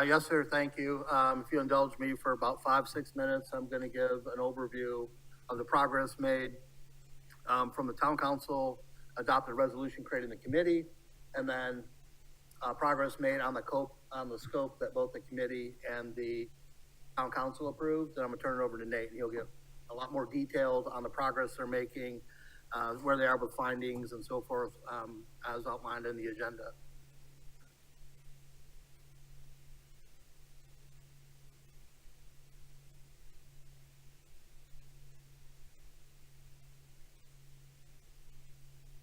Yes, sir. Thank you. If you indulge me for about 5, 6 minutes, I'm going to give an overview of the progress made from the town council adopted resolution creating the committee, and then progress made on the scope that both the committee and the town council approved. And I'm going to turn it over to Nate, and he'll give a lot more detailed on the progress they're making, where they are with findings and so forth, as outlined in the agenda.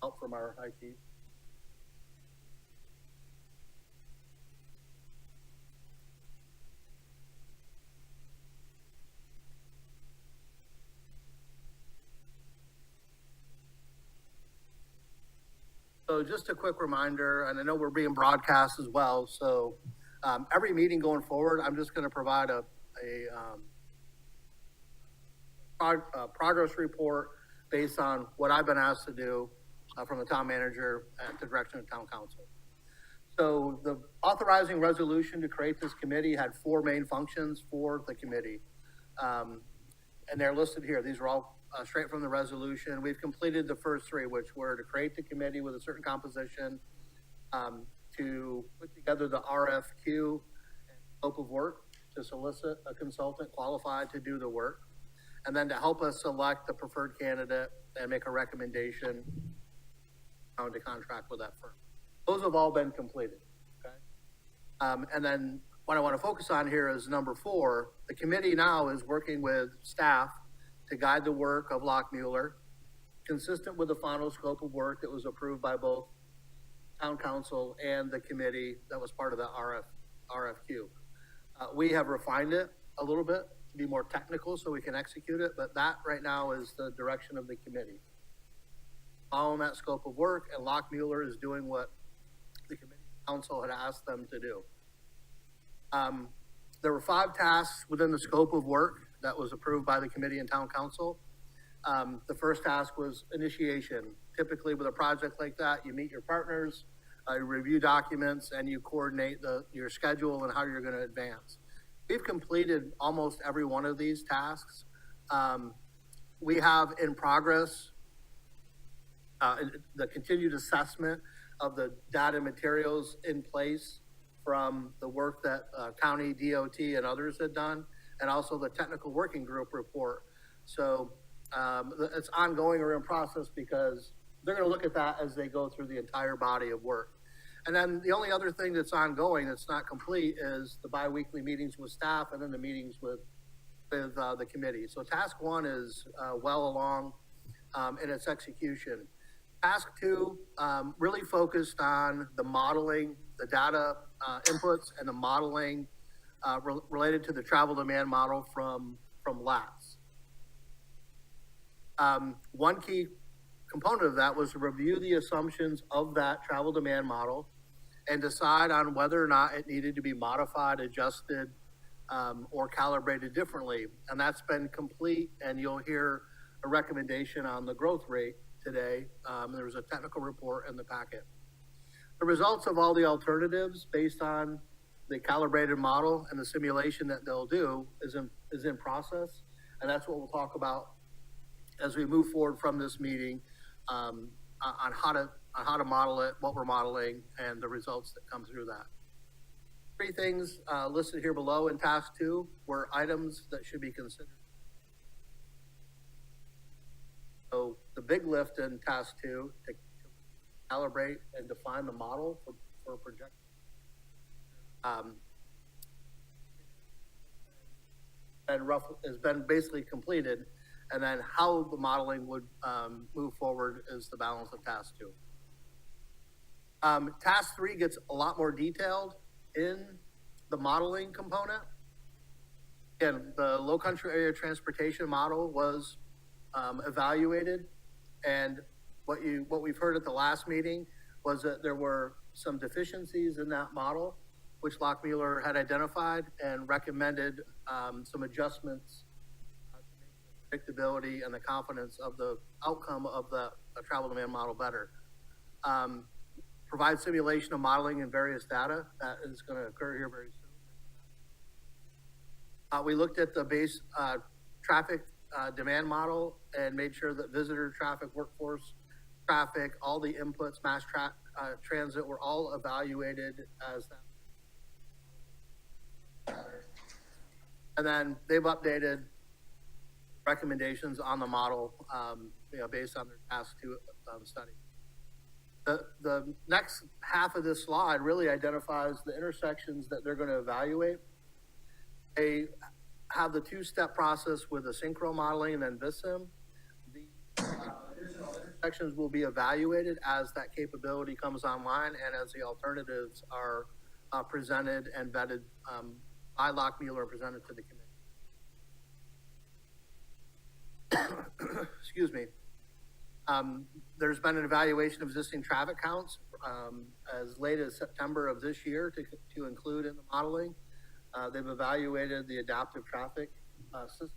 Help from our IT. So just a quick reminder, and I know we're being broadcast as well, so every meeting going forward, I'm just going to provide a progress report based on what I've been asked to do from the town manager at the direction of town council. So the authorizing resolution to create this committee had 4 main functions for the committee. And they're listed here. These are all straight from the resolution. We've completed the first 3, which were to create the committee with a certain composition, to put together the RFQ and scope of work, to solicit a consultant qualified to do the work, and then to help us select the preferred candidate and make a recommendation on to contract with that firm. Those have all been completed, okay? And then what I want to focus on here is number 4. The committee now is working with staff to guide the work of Lockmuir, consistent with the final scope of work that was approved by both town council and the committee that was part of the RFQ. We have refined it a little bit to be more technical so we can execute it, but that right now is the direction of the committee. Following that scope of work, and Lockmuir is doing what the committee council had asked them to do. There were 5 tasks within the scope of work that was approved by the committee and town council. The first task was initiation. Typically with a project like that, you meet your partners, you review documents, and you coordinate your schedule and how you're going to advance. We've completed almost every one of these tasks. We have in progress the continued assessment of the data materials in place from the work that county, DOT, and others had done, and also the technical working group report. So it's ongoing or in process because they're going to look at that as they go through the entire body of work. And then the only other thing that's ongoing that's not complete is the biweekly meetings with staff and then the meetings with the committee. So task 1 is well along in its execution. Task 2 really focused on the modeling, the data inputs, and the modeling related to the travel demand model from LATS. One key component of that was to review the assumptions of that travel demand model and decide on whether or not it needed to be modified, adjusted, or calibrated differently. And that's been complete, and you'll hear a recommendation on the growth rate today. There was a technical report in the packet. The results of all the alternatives based on the calibrated model and the simulation that they'll do is in process. And that's what we'll talk about as we move forward from this meeting, on how to model it, what we're modeling, and the results that come through that. 3 things listed here below in task 2 were items that should be considered. So the big lift in task 2 to calibrate and define the model for projection. And has been basically completed, and then how the modeling would move forward is the balance of task 2. Task 3 gets a lot more detailed in the modeling component. Again, the low country area transportation model was evaluated, and what we've heard at the last meeting was that there were some deficiencies in that model, which Lockmuir had identified and recommended some adjustments to make the predictability and the confidence of the outcome of the travel demand model better. Provide simulation of modeling and various data that is going to occur here very soon. We looked at the base traffic demand model and made sure that visitor traffic, workforce traffic, all the inputs, mass transit were all evaluated as that. And then they've updated recommendations on the model, based on their task 2 study. The next half of this slide really identifies the intersections that they're going to evaluate. They have the 2-step process with the synchro modeling and then VISIM. The additional intersections will be evaluated as that capability comes online and as the alternatives are presented and vetted by Lockmuir and presented to the committee. Excuse me. There's been an evaluation of existing traffic counts as late as September of this year to include in the modeling. They've evaluated the adaptive traffic system,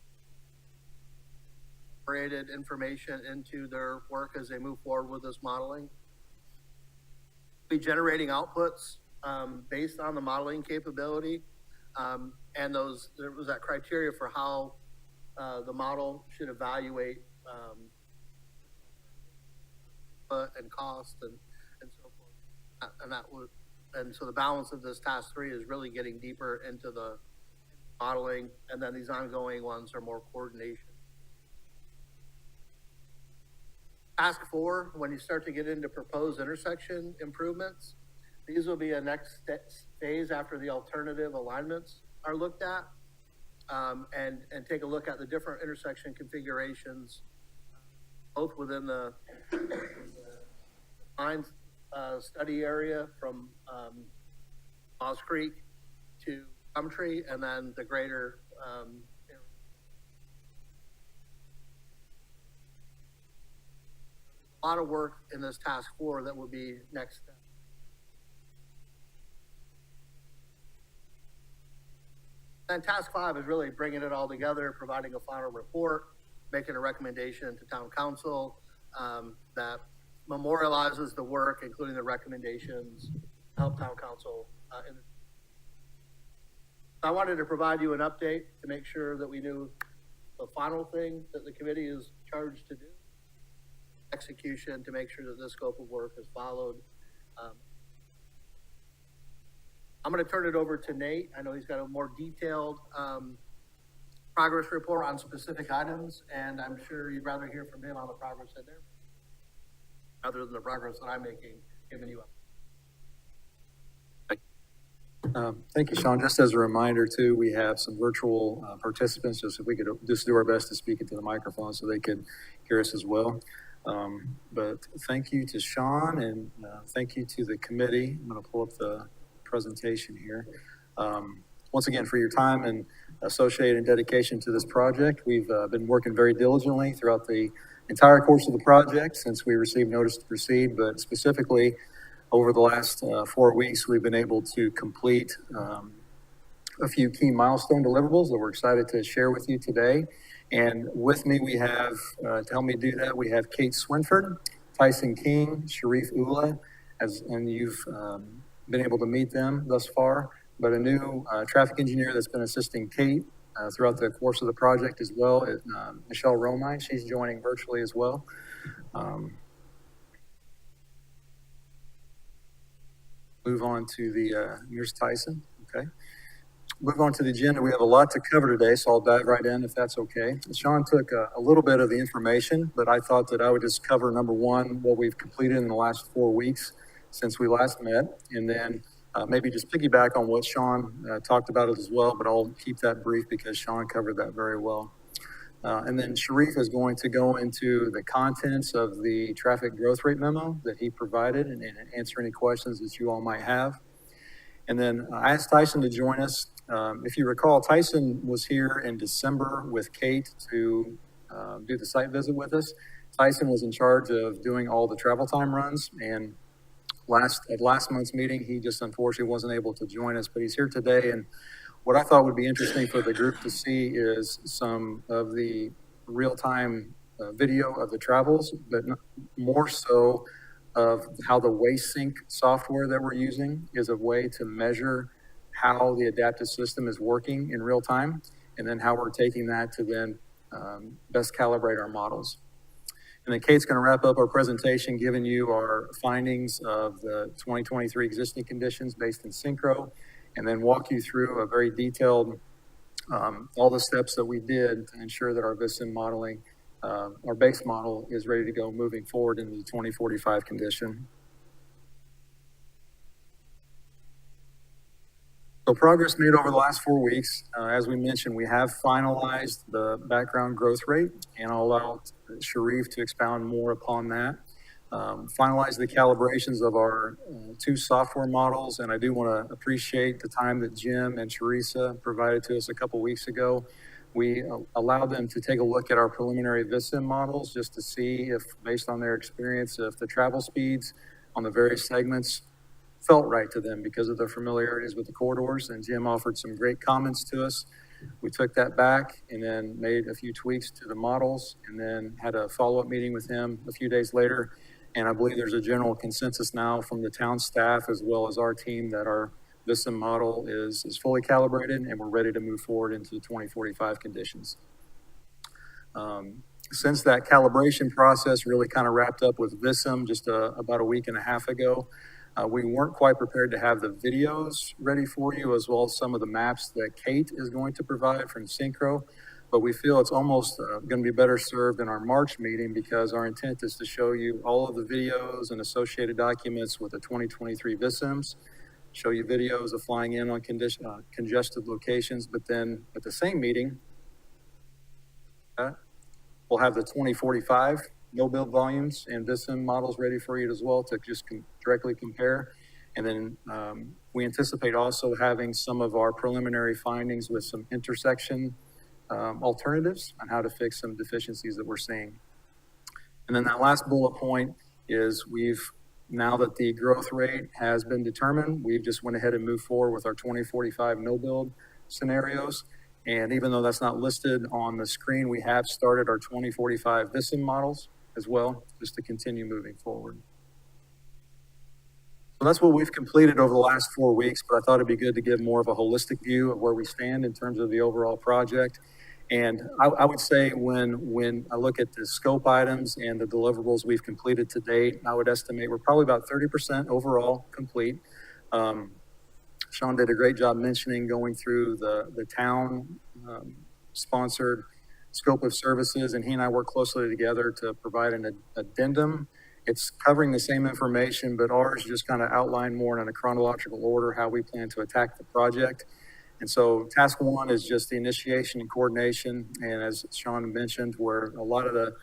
incorporated information into their work as they move forward with this modeling. Be generating outputs based on the modeling capability, and there was that criteria for how the model should evaluate and cost and so forth, and so the balance of this task 3 is really getting deeper into the modeling, and then these ongoing ones are more coordination. Task 4, when you start to get into proposed intersection improvements, these will be a next phase after the alternative alignments are looked at, and take a look at the different intersection configurations, both within the Pines study area from Moss Creek to Gumtree, and then the greater area. A lot of work in this task 4 that will be next step. And task 5 is really bringing it all together, providing a final report, making a recommendation to town council that memorializes the work, including the recommendations, help town council. I wanted to provide you an update to make sure that we knew the final thing that the committee is charged to do, execution to make sure that this scope of work is followed. I'm going to turn it over to Nate. I know he's got a more detailed progress report on specific items, and I'm sure you'd rather hear from him on the progress in there, other than the progress that I'm making, giving you up. Thank you, Sean. Just as a reminder, too, we have some virtual participants, just if we could just do our best to speak into the microphone so they could hear us as well. But thank you to Sean, and thank you to the committee. I'm going to pull up the presentation here. Once again, for your time and associated and dedication to this project. We've been working very diligently throughout the entire course of the project since we received notice to proceed, but specifically over the last 4 weeks, we've been able to complete a few key milestone deliverables that we're excited to share with you today. And with me, we have, to help me do that, we have Kate Swinford, Tyson King, Sharif Ula, and you've been able to meet them thus far, but a new traffic engineer that's been assisting Kate throughout the course of the project as well is Michelle Romine. She's joining virtually as well. Move on to the, here's Tyson, okay. Move on to the agenda. We have a lot to cover today, so I'll dive right in if that's okay. Sean took a little bit of the information, but I thought that I would just cover number one, what we've completed in the last 4 weeks since we last met, and then maybe just piggyback on what Sean talked about it as well, but I'll keep that brief because Sean covered that very well. And then Sharif is going to go into the contents of the traffic growth rate memo that he provided and answer any questions that you all might have. And then I asked Tyson to join us. If you recall, Tyson was here in December with Kate to do the site visit with us. Tyson was in charge of doing all the travel time runs, and at last month's meeting, he just unfortunately wasn't able to join us, but he's here today. And what I thought would be interesting for the group to see is some of the real-time video of the travels, but more so of how the waste sync software that we're using is a way to measure how the adaptive system is working in real time, and then how we're taking that to then best calibrate our models. And then Kate's going to wrap up our presentation, giving you our findings of the 2023 existing conditions based in Synchro, and then walk you through a very detailed, all the steps that we did to ensure that our VISIM modeling, our base model is ready to go moving forward into the 2045 condition. So progress made over the last 4 weeks. As we mentioned, we have finalized the background growth rate, and I'll allow Sharif to expound more upon that. Finalize the calibrations of our 2 software models, and I do want to appreciate the time that Jim and Teresa provided to us a couple weeks ago. We allowed them to take a look at our preliminary VISIM models just to see if, based on their experience, if the travel speeds on the various segments felt right to them because of their familiarities with the corridors, and Jim offered some great comments to us. We took that back and then made a few tweaks to the models, and then had a follow-up meeting with him a few days later. And I believe there's a general consensus now from the town staff as well as our team that our VISIM model is fully calibrated, and we're ready to move forward into the 2045 conditions. Since that calibration process really kind of wrapped up with VISIM just about a week and a half ago, we weren't quite prepared to have the videos ready for you, as well as some of the maps that Kate is going to provide from Synchro. But we feel it's almost going to be better served in our March meeting, because our intent is to show you all of the videos and associated documents with the 2023 VISIMs, show you videos of flying in on congested locations, but then at the same meeting, we'll have the 2045 no-build volumes and VISIM models ready for you as well to just directly compare. And then we anticipate also having some of our preliminary findings with some intersection alternatives on how to fix some deficiencies that we're seeing. And then that last bullet point is now that the growth rate has been determined, we've just went ahead and moved forward with our 2045 no-build scenarios. And even though that's not listed on the screen, we have started our 2045 VISIM models as well, just to continue moving forward. So that's what we've completed over the last 4 weeks, but I thought it'd be good to give more of a holistic view of where we stand in terms of the overall project. And I would say when I look at the scope items and the deliverables we've completed to date, I would estimate we're probably about 30% overall complete. Sean did a great job mentioning going through the town sponsored scope of services, and he and I work closely together to provide an addendum. It's covering the same information, but ours just kind of outlined more in a chronological order how we plan to attack the project. And so task 1 is just the initiation and coordination. And as Sean mentioned, where a lot of the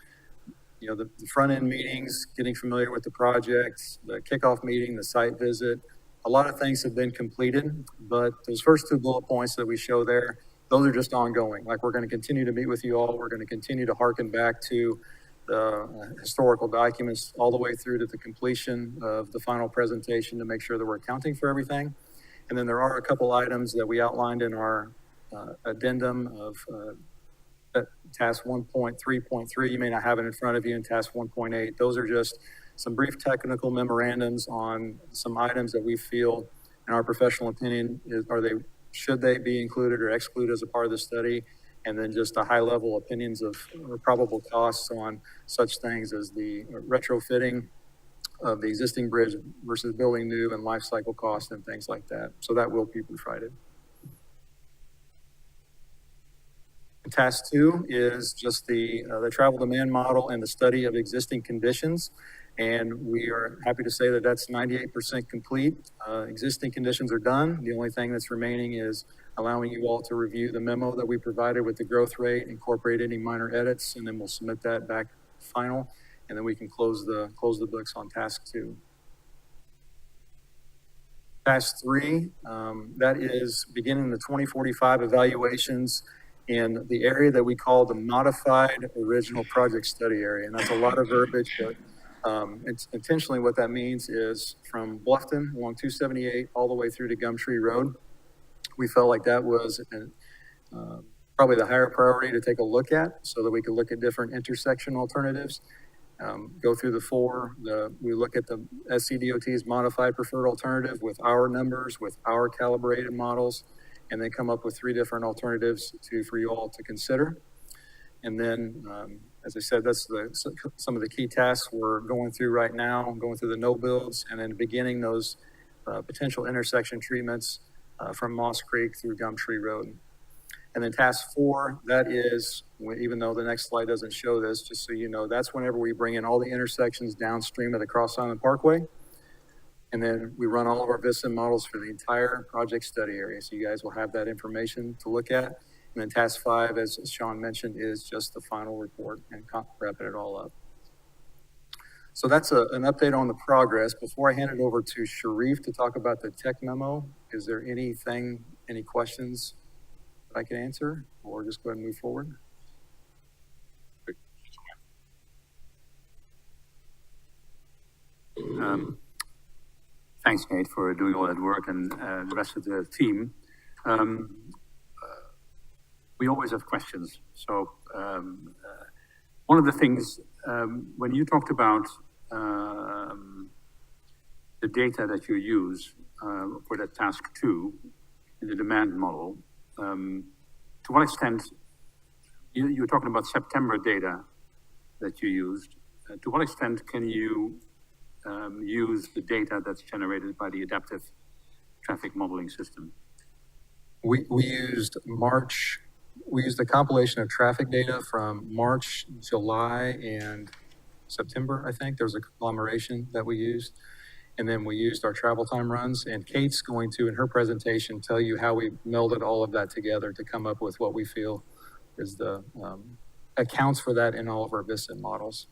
front end meetings, getting familiar with the project, the kickoff meeting, the site visit, a lot of things have been completed, but those first 2 bullet points that we show there, those are just ongoing. Like, we're going to continue to meet with you all. We're going to continue to harken back to the historical documents all the way through to the completion of the final presentation to make sure that we're accounting for everything. And then there are a couple items that we outlined in our addendum of task 1.3.3. You may not have it in front of you in task 1.8. Those are just some brief technical memorandums on some items that we feel, in our professional opinion, should they be included or excluded as a part of the study, and then just a high level opinions of probable costs on such things as the retrofitting of the existing bridge versus building new, and life cycle costs and things like that. So that will be provided. And task 2 is just the travel demand model and the study of existing conditions. And we are happy to say that that's 98% complete. Existing conditions are done. The only thing that's remaining is allowing you all to review the memo that we provided with the growth rate, incorporate any minor edits, and then we'll submit that back final, and then we can close the books on task 2. Task 3, that is beginning the 2045 evaluations in the area that we call the modified original project study area. And that's a lot of verbiage, but it's intentionally what that means is from Bluffton along 278 all the way through to Gumtree Road. We felt like that was probably the higher priority to take a look at so that we could look at different intersection alternatives. Go through the four. We look at the SCDOT's modified preferred alternative with our numbers, with our calibrated models, and then come up with 3 different alternatives for you all to consider. And then, as I said, that's some of the key tasks we're going through right now, going through the no builds, and then beginning those potential intersection treatments from Moss Creek through Gumtree Road. And then task 4, that is, even though the next slide doesn't show this, just so you know, that's whenever we bring in all the intersections downstream of the Cross Island Parkway. And then we run all of our VISM models for the entire project study area. So you guys will have that information to look at. And then task 5, as Sean mentioned, is just the final report and wrapping it all up. So that's an update on the progress. Before I hand it over to Sharif to talk about the tech memo, is there any questions I can answer, or just go ahead and move forward? Thanks, Nate, for doing all that work, and the rest of the team. We always have questions. So one of the things, when you talked about the data that you use for that task 2 in the demand model, to what extent, you were talking about September data that you used, to what extent can you use the data that's generated by the adaptive traffic modeling system? We used a compilation of traffic data from March, July, and September, I think. There was a conglomeration that we used. And then we used our travel time runs, and Kate's going to, in her presentation, tell you how we melded all of that together to come up with what we feel is the accounts for that in all of our VISM models.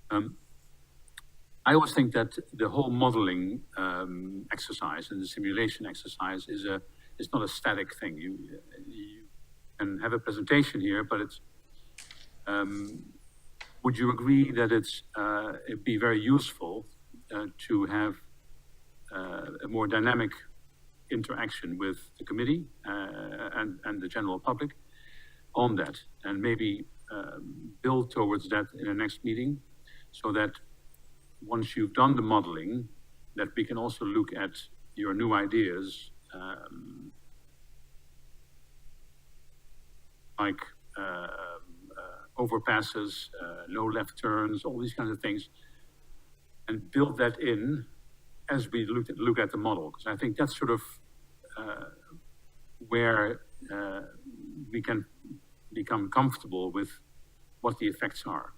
I always think that the whole modeling exercise and the simulation exercise is not a static thing. You can have a presentation here, but it's. Would you agree that it'd be very useful to have a more dynamic interaction with the committee and the general public on that, and maybe build towards that in the next meeting, so that once you've done the modeling, that we can also look at your new ideas, like overpasses, no left turns, all these kinds of things, and build that in as we look at the model. Because I think that's sort of where we can become comfortable with what the effects are.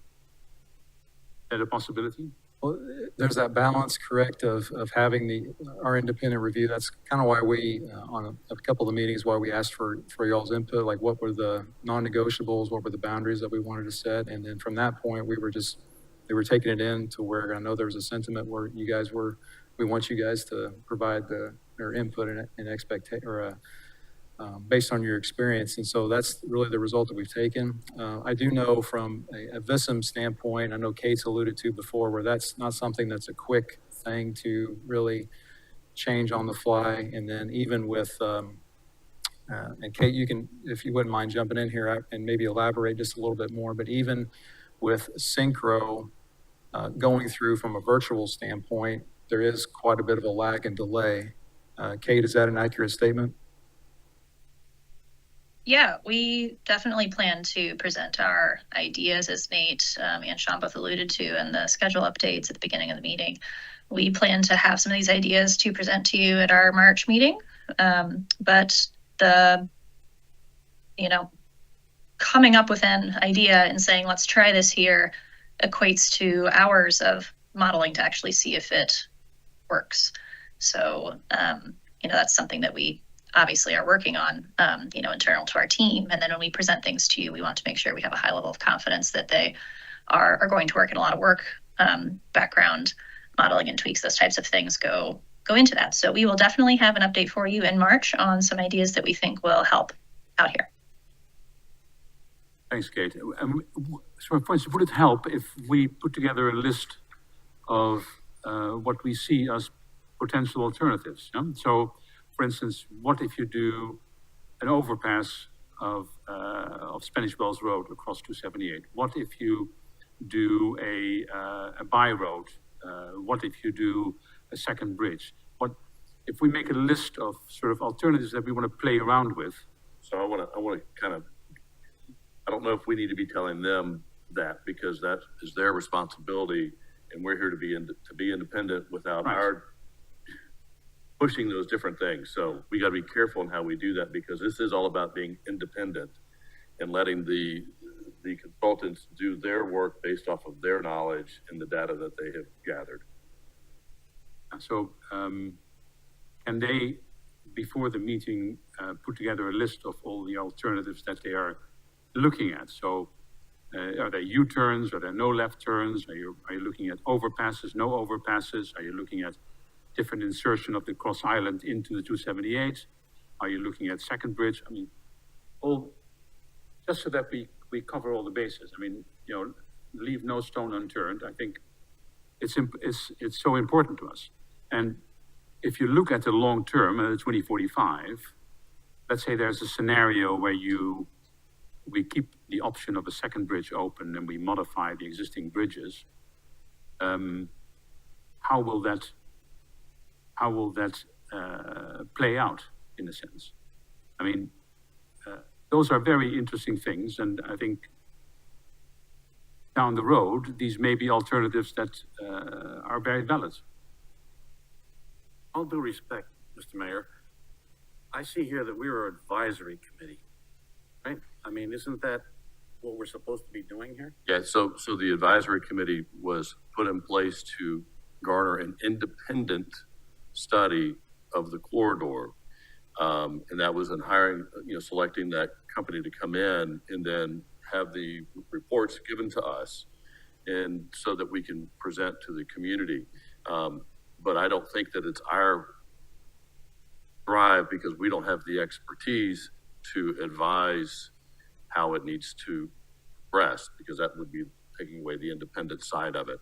Is that a possibility? Well, there's that balance, correct, of having our independent review. That's kind of why we, on a couple of the meetings, why we asked for y'all's input, like what were the non-negotiables, what were the boundaries that we wanted to set. And then from that point, they were taking it in to where I know there was a sentiment where we want you guys to provide their input and expectation, or based on your experience. And so that's really the result that we've taken. I do know from a VISM standpoint, I know Kate's alluded to before, where that's not something that's a quick thing to really change on the fly. And then even with, and Kate, you can, if you wouldn't mind jumping in here and maybe elaborate just a little bit more, but even with Synchro going through from a virtual standpoint, there is quite a bit of a lag and delay. Kate, is that an accurate statement? Yeah, we definitely plan to present our ideas, as Nate and Sean both alluded to, and the schedule updates at the beginning of the meeting. We plan to have some of these ideas to present to you at our March meeting. But coming up with an idea and saying, let's try this here, equates to hours of modeling to actually see if it works. So, that's something that we obviously are working on, internal to our team. And then when we present things to you, we want to make sure we have a high level of confidence that they are going to work, and a lot of work, background modeling and tweaks, those types of things go into that. So we will definitely have an update for you in March on some ideas that we think will help out here. Thanks, Kate. So, for instance, would it help if we put together a list of what we see as potential alternatives? Yeah? So, for instance, what if you do an overpass of Spanish Wells Road across 278? What if you do a by road? What if you do a second bridge? What if we make a list of sort of alternatives that we want to play around with? So I want to kind of, I don't know if we need to be telling them that, because that is their responsibility, and we're here to be independent without Right. our pushing those different things. So we got to be careful in how we do that, because this is all about being independent and letting the consultants do their work based off of their knowledge and the data that they have gathered. So, can they, before the meeting, put together a list of all the alternatives that they are looking at? So, are there U-turns? Are there no left turns? Are you looking at overpasses, no overpasses? Are you looking at different insertion of the cross island into the 278? Are you looking at second bridge? I mean, all just so that we cover all the bases. I mean, leave no stone unturned. I think it's so important to us. And if you look at the long term, 2045, let's say there's a scenario where we keep the option of a second bridge open and we modify the existing bridges. How will that play out, in a sense? I mean, those are very interesting things, and I think down the road, these may be alternatives that are very valid. All due respect, Mr. Mayor, I see here that we are an advisory committee, right? I mean, isn't that what we're supposed to be doing here? Yeah, so the advisory committee was put in place to garner an independent study of the corridor. And that was in hiring, selecting that company to come in and then have the reports given to us, and so that we can present to the community. But I don't think that it's our drive, because we don't have the expertise to advise how it needs to progress, because that would be taking away the independent side of it.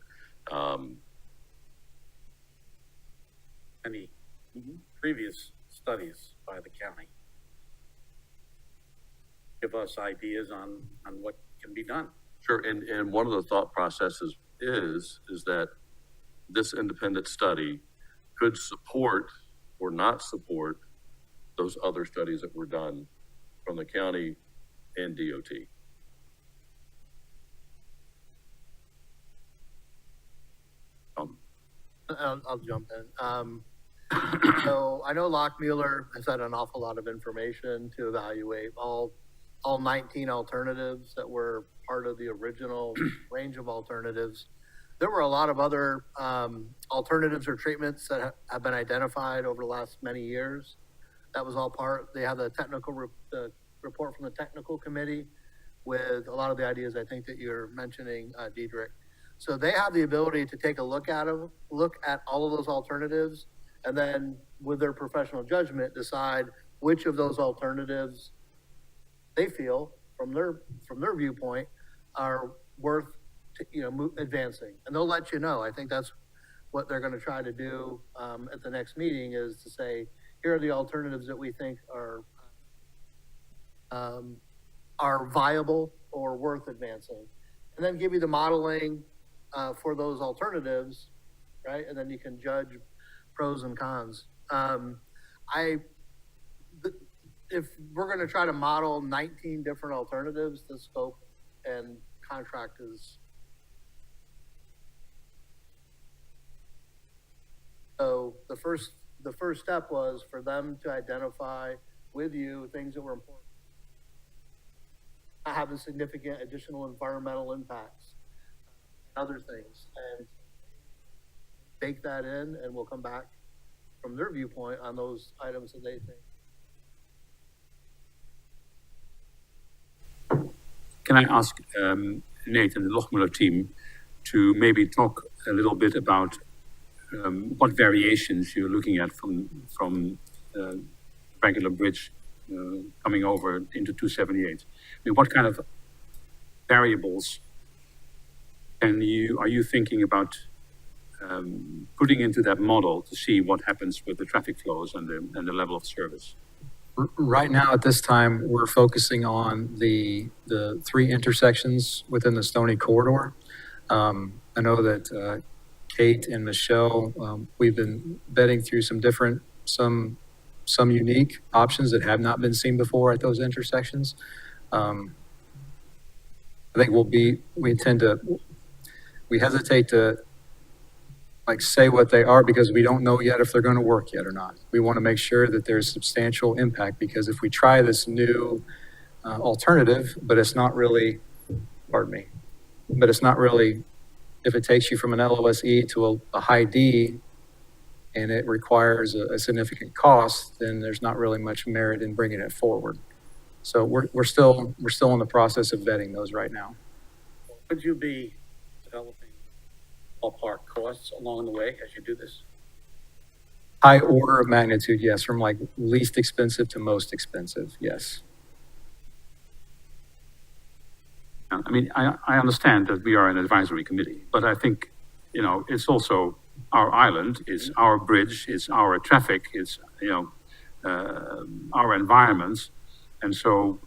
Any previous studies by the county give us ideas on what can be done? Sure, and one of the thought processes is that this independent study could support or not support those other studies that were done from the county and DOT. I'll jump in. So I know Lockmuir has had an awful lot of information to evaluate all 19 alternatives that were part of the original range of alternatives. There were a lot of other alternatives or treatments that have been identified over the last many years. That was all part. They have the the report from the technical committee with a lot of the ideas I think that you're mentioning, Diedrich. So they have the ability to take a look at all of those alternatives, and then with their professional judgment, decide which of those alternatives they feel from their viewpoint are worth advancing, and they'll let you know. I think that's what they're going to try to do at the next meeting, is to say, here are the alternatives that we think are viable or worth advancing, and then give you the modeling for those alternatives, right? And then you can judge pros and cons. If we're going to try to model 19 different alternatives, the scope and contract is. So the first step was for them to identify with you things that were important, having significant additional environmental impacts, other things, and bake that in, and we'll come back from their viewpoint on those items that they think. Can I ask Nate and the Lochmuller team to maybe talk a little bit about what variations you're looking at from regular bridge coming over into 278? I mean, what kind of variables are you thinking about putting into that model to see what happens with the traffic flows and the level of service? Right now, at this time, we're focusing on the 3 intersections within the Stony corridor. I know that Kate and Michelle, we've been vetting through some unique options that have not been seen before at those intersections. I think we hesitate to like say what they are because we don't know yet if they're going to work yet or not. We want to make sure that there's substantial impact, because if we try this new alternative, but it's not really, if it takes you from an LOSE to a high D and it requires a significant cost, then there's not really much merit in bringing it forward. So we're still in the process of vetting those right now. Would you be developing ballpark costs along the way as you do this? High order of magnitude, yes, from like least expensive to most expensive, yes. I mean, I understand that we are an advisory committee, but I think, it's also our island, it's our bridge, it's our traffic, it's, our environments. And so,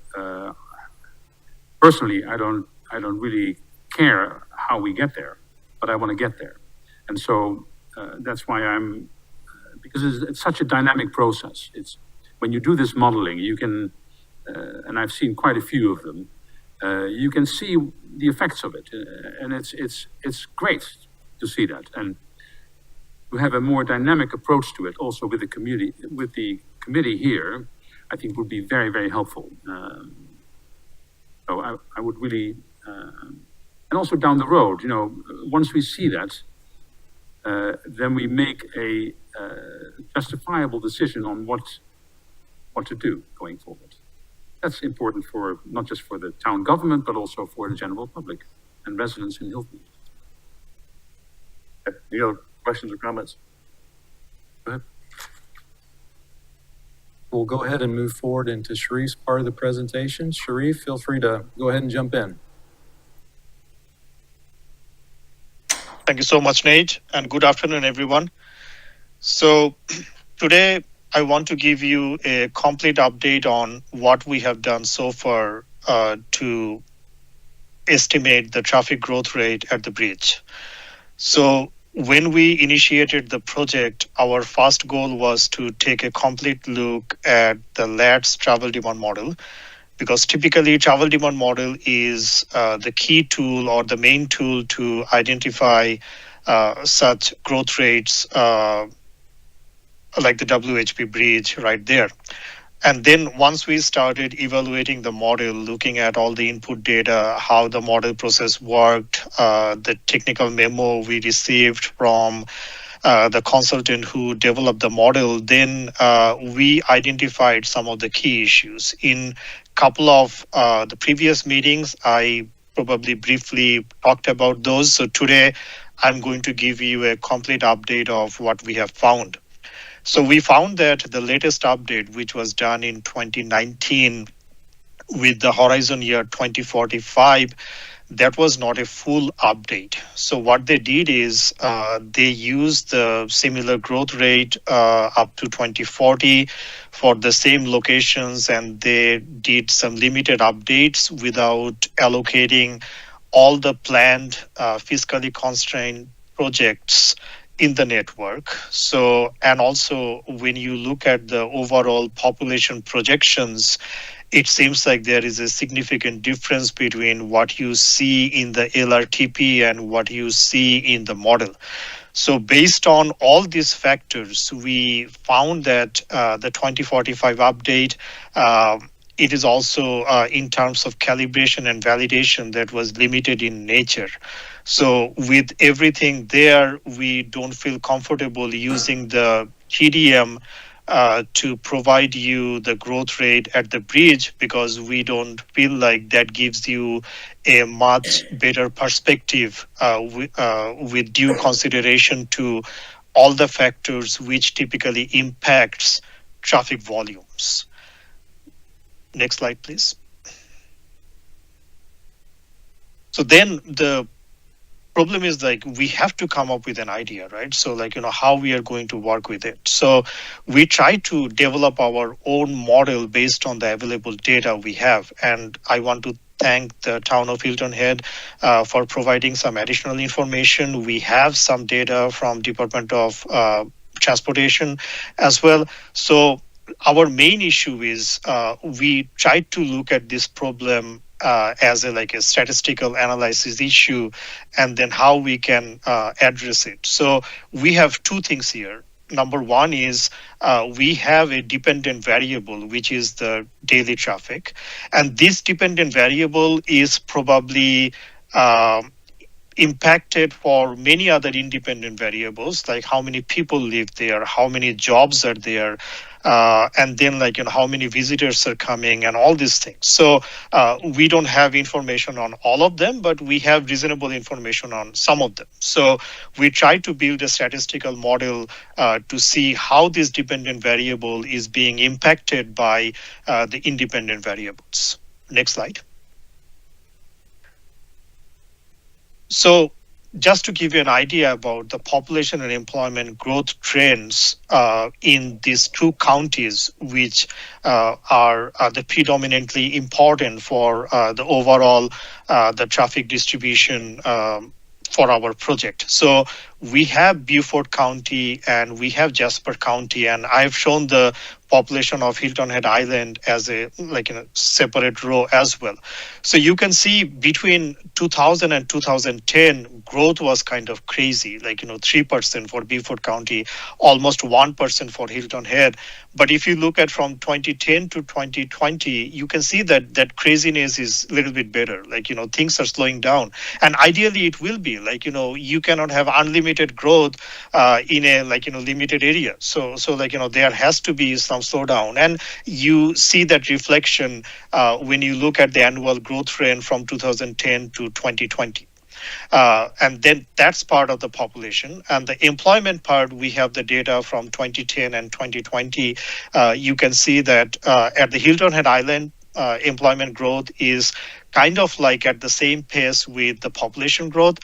personally, I don't really care how we get there, but I want to get there. And so, that's why because it's such a dynamic process. It's when you do this modeling, you can, and I've seen quite a few of them, you can see the effects of it, and it's great to see that, and to have a more dynamic approach to it, also with the committee here, I think would be very, very helpful. So I would really, and also down the road, once we see that, then we make a justifiable decision on what to do going forward. That's important for not just for the town government, but also for the general public and residents in Hilton. Any other questions or comments? Go ahead. We'll go ahead and move forward into Sharif's part of the presentation. Sharif, feel free to go ahead and jump in. Thank you so much, Nate, and good afternoon, everyone. So today I want to give you a complete update on what we have done so far to estimate the traffic growth rate at the bridge. So when we initiated the project, our first goal was to take a complete look at the LATS travel demand model, because typically travel demand model is the key tool or the main tool to identify such growth rates like the WHP bridge right there. And then once we started evaluating the model, looking at all the input data, how the model process worked, the technical memo we received from the consultant who developed the model, then we identified some of the key issues. In couple of the previous meetings, I probably briefly talked about those. So today, I'm going to give you a complete update of what we have found. So we found that the latest update, which was done in 2019 with the horizon year 2045, that was not a full update. So what they did is they used the similar growth rate up to 2040 for the same locations, and they did some limited updates without allocating all the planned fiscally constrained projects in the network. So, and also when you look at the overall population projections, it seems like there is a significant difference between what you see in the LRTP and what you see in the model. So based on all these factors, we found that the 2045 update, it is also in terms of calibration and validation that was limited in nature. So with everything there, we don't feel comfortable using the TDM to provide you the growth rate at the bridge, because we don't feel like that gives you a much better perspective with due consideration to all the factors which typically impacts traffic volumes. Next slide, please. So then the problem is like we have to come up with an idea, right? So like, how we are going to work with it. So we try to develop our own model based on the available data we have. And I want to thank the town of Hilton Head for providing some additional information. We have some data from Department of Transportation as well. So our main issue is we try to look at this problem as a statistical analysis issue, and then how we can address it. So we have two things here. Number one is we have a dependent variable, which is the daily traffic, and this dependent variable is probably impacted for many other independent variables, like how many people live there, how many jobs are there, and then how many visitors are coming and all these things. So we don't have information on all of them, but we have reasonable information on some of them. So we try to build a statistical model to see how this dependent variable is being impacted by the independent variables. Next slide. So just to give you an idea about the population and employment growth trends in these two counties, which are the predominantly important for the overall the traffic distribution for our project. So we have Beaufort County and we have Jasper County, and I've shown the population of Hilton Head Island as a separate row as well. So you can see between 2000 and 2010, growth was kind of crazy, 3% for Beaufort County, almost 1% for Hilton Head. But if you look at from 2010 to 2020, you can see that craziness is a little bit better. Things are slowing down, and ideally it will be you cannot have unlimited growth in a limited area. So there has to be some slowdown, and you see that reflection when you look at the annual growth trend from 2010 to 2020. And then that's part of the population. And the employment part, we have the data from 2010 and 2020. You can see that at the Hilton Head Island, employment growth is kind of at the same pace with the population growth,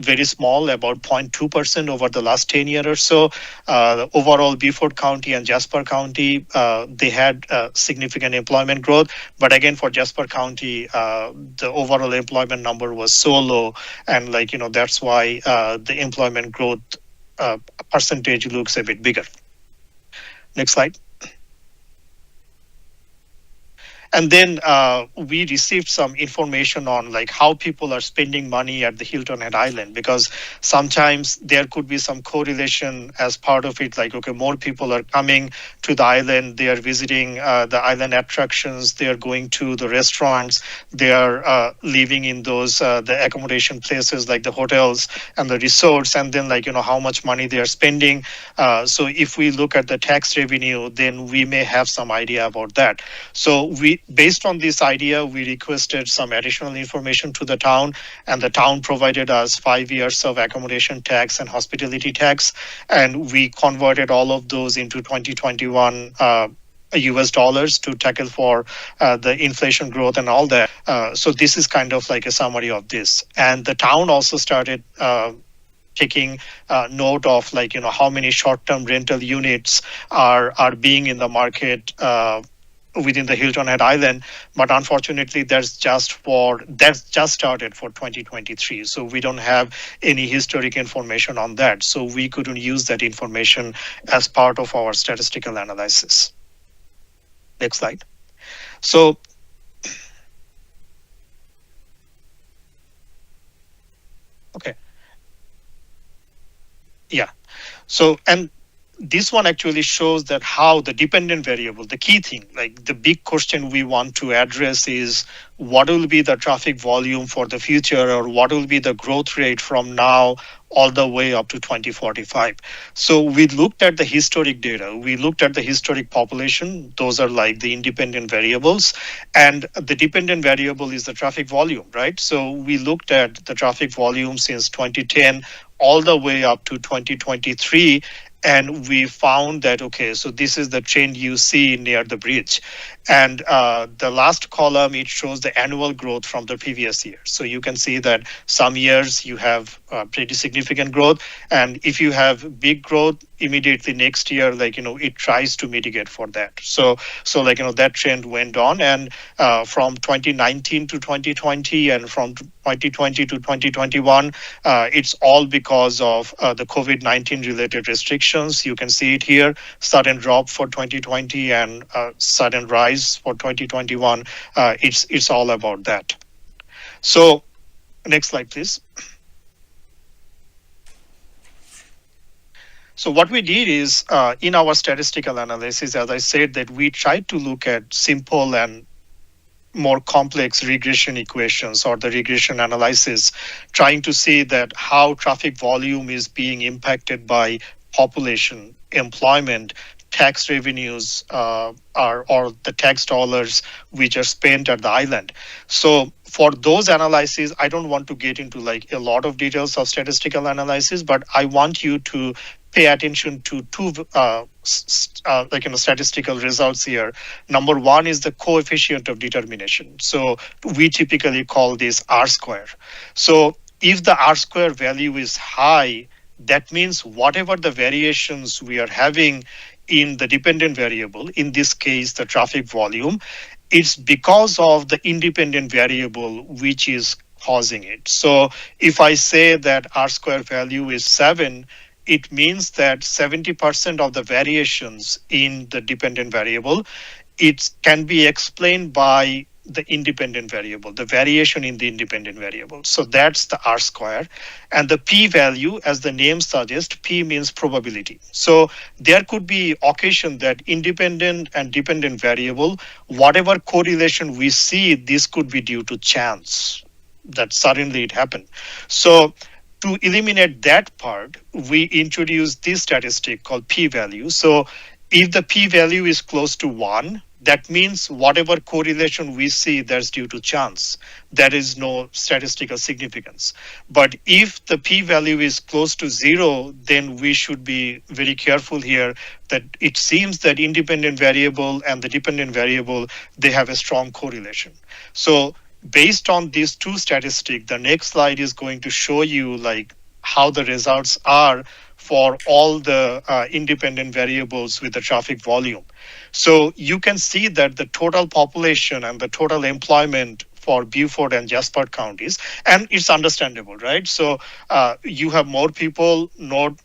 very small, about 0.2% over the last 10 years or so. Overall, Beaufort County and Jasper County, they had significant employment growth. But again, for Jasper County, the overall employment number was so low. And that's why the employment growth percentage looks a bit bigger. Next slide. And then we received some information on how people are spending money at the Hilton Head Island, because sometimes there could be some correlation as part of it, okay, more people are coming to the island, they are visiting the island attractions, they are going to the restaurants, they are living in those the accommodation places like the hotels and the resorts, and then how much money they are spending. So if we look at the tax revenue, then we may have some idea about that. So based on this idea, we requested some additional information to the town, and the town provided us 5 years of accommodation tax and hospitality tax, and we converted all of those into 2021 US dollars to tackle for the inflation growth and all that. So this is kind of a summary of this. And the town also started taking note of how many short-term rental units are being in the market within the Hilton Head Island, but unfortunately that's just started for 2023. So we don't have any historic information on that. So we couldn't use that information as part of our statistical analysis. Next slide. So okay. Yeah. So, and this one actually shows that how the dependent variable, the key thing, the big question we want to address is what will be the traffic volume for the future, or what will be the growth rate from now all the way up to 2045. So we looked at the historic data. We looked at the historic population. Those are the independent variables. And the dependent variable is the traffic volume, right? So we looked at the traffic volume since 2010 all the way up to 2023. and we found that, okay, so this is the trend you see near the bridge. And the last column, it shows the annual growth from the previous year. So you can see that some years you have pretty significant growth. And if you have big growth, immediately next year, like, it tries to mitigate for that. So like, that trend went on. And from 2019 to 2020 and from 2020 to 2021, it's all because of the COVID-19 related restrictions. You can see it here, sudden drop for 2020 and sudden rise for 2021. It's all about that. So next slide, please. So what we did is in our statistical analysis, as I said, that we tried to look at simple and more complex regression equations or the regression analysis, trying to see that how traffic volume is being impacted by population, employment, tax revenues, or the tax dollars which are spent at the island. So for those analyses, I don't want to get into like a lot of details of statistical analysis, but I want you to pay attention to two statistical results here. Number one is the coefficient of determination. So we typically call this R square. So if the R square value is high, that means whatever the variations we are having in the dependent variable, in this case, the traffic volume, it's because of the independent variable which is causing it. So if I say that R square value is 7, it means that 70% of the variations in the dependent variable, it can be explained by the independent variable, the variation in the independent variable. So that's the R square. And the P value, as the name suggests, P means probability. So there could be occasion that independent and dependent variable, whatever correlation we see, this could be due to chance that suddenly it happened. So to eliminate that part, we introduced this statistic called p-value. So if the p-value is close to 1, that means whatever correlation we see, that's due to chance. There is no statistical significance. But if the p-value is close to 0, then we should be very careful here that it seems that independent variable and the dependent variable, they have a strong correlation. So based on these two statistics, the next slide is going to show you like how the results are for all the independent variables with the traffic volume. So you can see that the total population and the total employment for Beaufort and Jasper counties, and it's understandable, right? So you have more people, more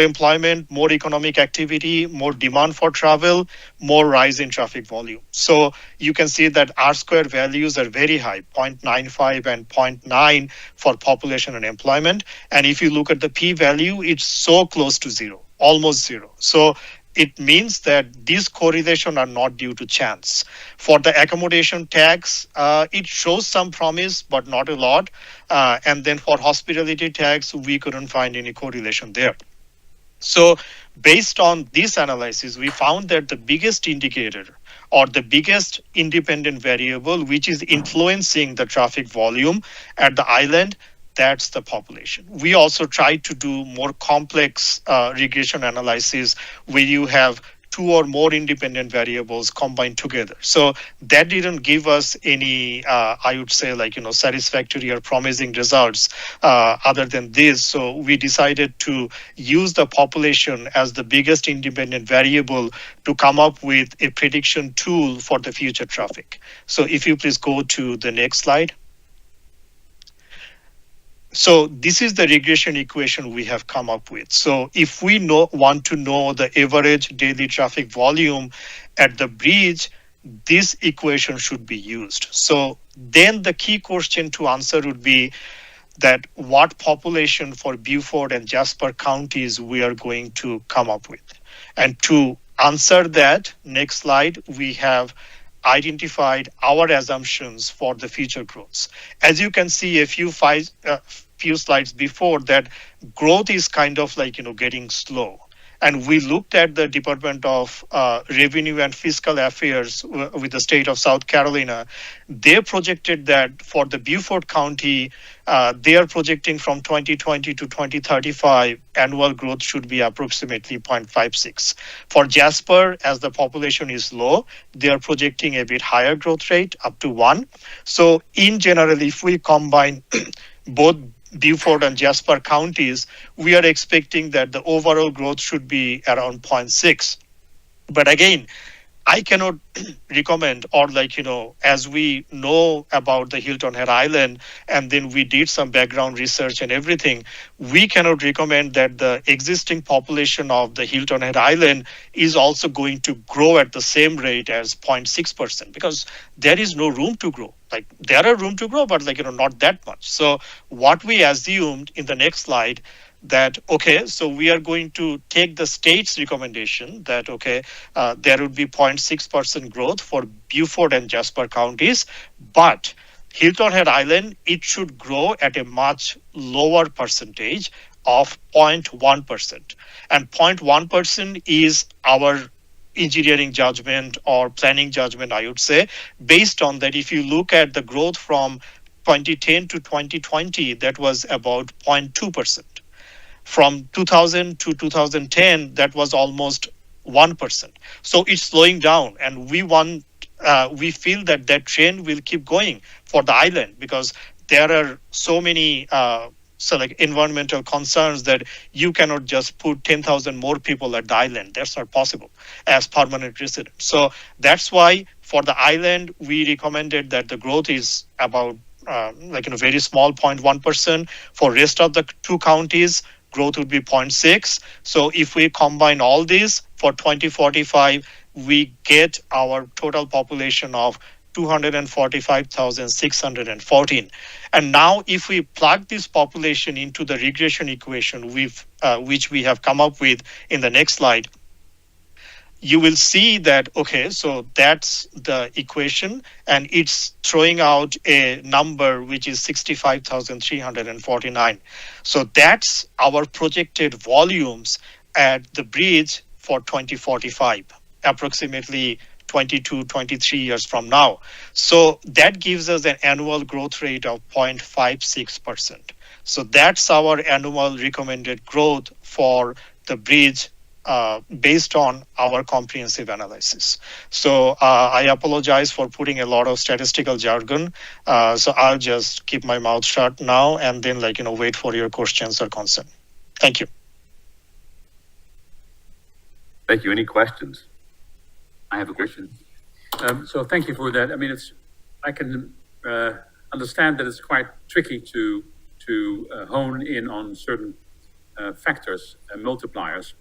employment, more economic activity, more demand for travel, more rise in traffic volume. So you can see that R square values are very high, 0.95 and 0.9 for population and employment. And if you look at the p-value, it's so close to 0, almost 0. So it means that these correlations are not due to chance. For the accommodation tax, it shows some promise, but not a lot. And then for hospitality tax, we couldn't find any correlation there. So based on this analysis, we found that the biggest indicator or the biggest independent variable which is influencing the traffic volume at the island, that's the population. We also tried to do more complex regression analysis where you have 2 or more independent variables combined together. So that didn't give us any, I would say, like, satisfactory or promising results other than this. So we decided to use the population as the biggest independent variable to come up with a prediction tool for the future traffic. So if you please go to the next slide. So this is the regression equation we have come up with. So if we want to know the average daily traffic volume at the bridge, this equation should be used. So then the key question to answer would be that what population for Beaufort and Jasper counties we are going to come up with. And to answer that, next slide, we have identified our assumptions for the future growths. As you can see, a few slides before that, growth is kind of like, getting slow. And we looked at the Department of Revenue and Fiscal Affairs with the state of South Carolina. They projected that for the Beaufort County, they are projecting from 2020 to 2035, annual growth should be approximately 0.56. For Jasper, as the population is low, they are projecting a bit higher growth rate, up to 1. So in general, if we combine both Beaufort and Jasper counties, we are expecting that the overall growth should be around 0.6. But again, I cannot recommend, or as we know about the Hilton Head Island, and then we did some background research and everything, we cannot recommend that the existing population of the Hilton Head Island is also going to grow at the same rate as 0.6%, because there is no room to grow. Like, there are room to grow, but not that much. So what we assumed in the next slide, that okay, so we are going to take the state's recommendation that there would be 0.6% growth for Beaufort and Jasper counties, but Hilton Head Island, it should grow at a much lower percentage of 0.1%. And 0.1% is our engineering judgment or planning judgment, I would say, based on that. If you look at the growth from 2010 to 2020, that was about 0.2%. From 2000 to 2010, that was almost 1%. So it's slowing down, and we feel that that trend will keep going for the island, because there are so many environmental concerns that you cannot just put 10,000 more people at the island. That's not possible as permanent residents. So that's why for the island, we recommended that the growth is about very small, 0.1%. For rest of the 2 counties, growth would be 0.6. So if we combine all these for 2045, we get our total population of 245,614. And now if we plug this population into the regression equation which we have come up with in the next slide, you will see that, okay, so that's the equation, and it's throwing out a number which is 65,349. So that's our projected volumes at the bridge for 2045, approximately 22, 23 years from now. So that gives us an annual growth rate of 0.56%. So that's our annual recommended growth for the bridge based on our comprehensive analysis. So I apologize for putting a lot of statistical jargon. So I'll just keep my mouth shut now and then wait for your questions or concern. Thank you. Thank you. Any questions? I have a question. So thank you for that. I mean, I can understand that it's quite tricky to hone in on certain factors and multipliers.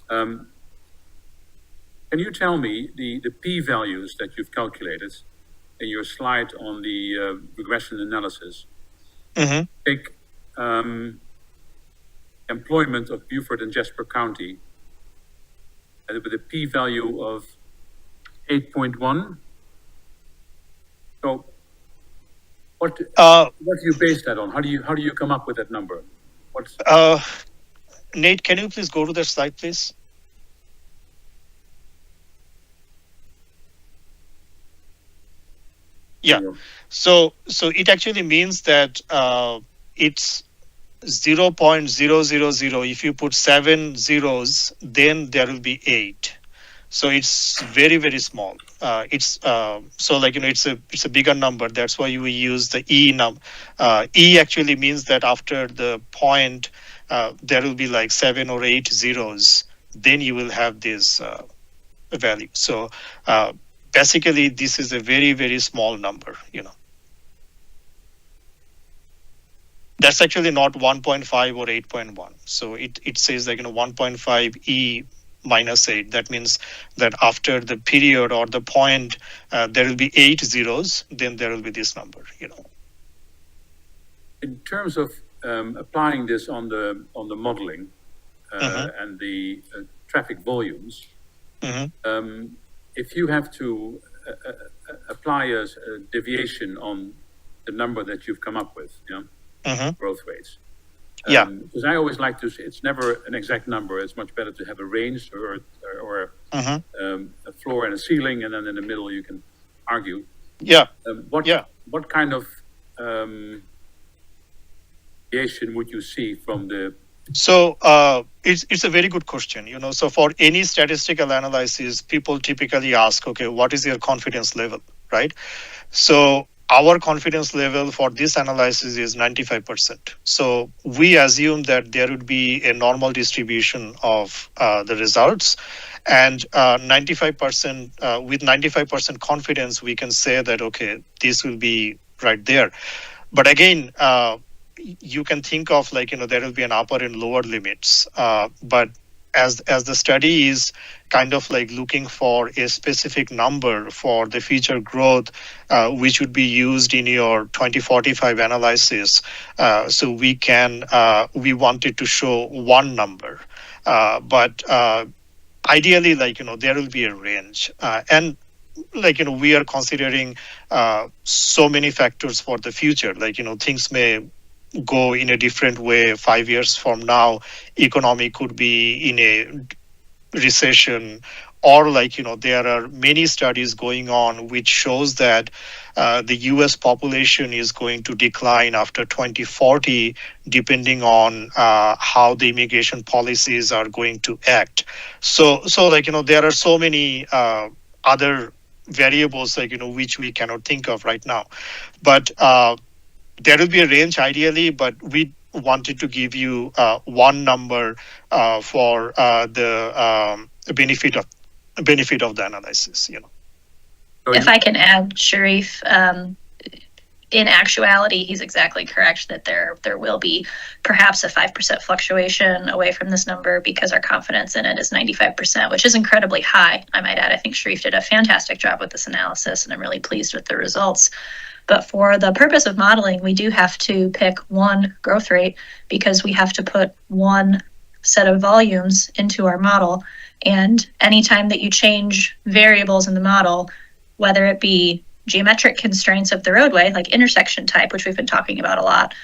Can you tell me the p-values that you've calculated in your slide on the regression analysis? Mm-hmm. Take employment of Beaufort and Jasper County with a p-value of 8.1. So what do you base that on? How do you come up with that number? Nate, can you please go to the slide, please? Yeah. So it actually means that it's 0.000. If you put 7 zeros, then there will be 8. So it's very, very small. It's a bigger number. That's why we use the E number. E actually means that after the point, there will be 7 or 8 zeros. Then you will have this value. So basically, this is a very, very small number. That's actually not 1.5 or 8.1. So it says 1.5 E minus 8. That means that after the period or the point, there will be 8 zeros. Then there will be this number. In terms of applying this on the modeling and the traffic volumes, if you have to apply a deviation on the number that you've come up with, growth rates, Yeah. Because I always like to say, it's never an exact number. It's much better to have a range or a floor and a ceiling, and then in the middle you can argue. Yeah. What kind of deviation would you see from the? So it's a very good question. So for any statistical analysis, people typically ask, okay, what is your confidence level, right? So our confidence level for this analysis is 95%. So we assume that there would be a normal distribution of the results, and 95% with 95% confidence, we can say that, okay, this will be right there. But again, you can think of there will be an upper and lower limits. But as the study is kind of looking for a specific number for the future growth, which would be used in your 2045 analysis. So we wanted to show one number, but ideally, there will be a range, and we are considering so many factors for the future. Things may go in a different way 5 years from now. Economy could be in a recession, or there are many studies going on which shows that the US population is going to decline after 2040, depending on how the immigration policies are going to act. So there are so many other variables which we cannot think of right now, but there will be a range ideally, but we wanted to give you one number for the benefit of the analysis. If I can add, Sharif, in actuality, he's exactly correct that there will be perhaps a 5% fluctuation away from this number, because our confidence in it is 95%, which is incredibly high. I might add, I think Sharif did a fantastic job with this analysis, and I'm really pleased with the results. But for the purpose of modeling, we do have to pick one growth rate, because we have to put one set of volumes into our model. And anytime that you change variables in the model, whether it be geometric constraints of the roadway, like intersection type, which we've been talking about a lot,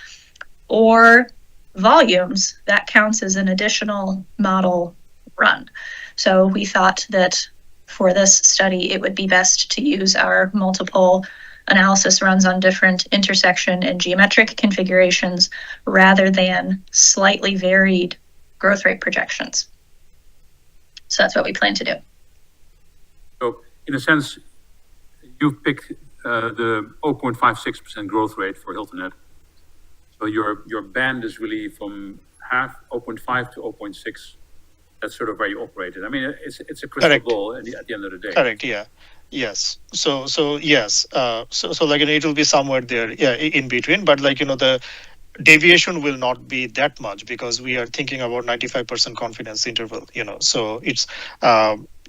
or volumes, that counts as an additional model run. So we thought that for this study, it would be best to use our multiple analysis runs on different intersection and geometric configurations rather than slightly varied growth rate projections. So that's what we plan to do. So in a sense, you've picked the 0.56% growth rate for Hilton Head. So your band is really from 0.5 to 0.6. That's sort of where you operated. I mean, it's a crystal ball at the end of the day. Correct. Yeah. Yes. So yes. So it will be somewhere there, yeah, in between. But the deviation will not be that much, because we are thinking about 95% confidence interval. So it's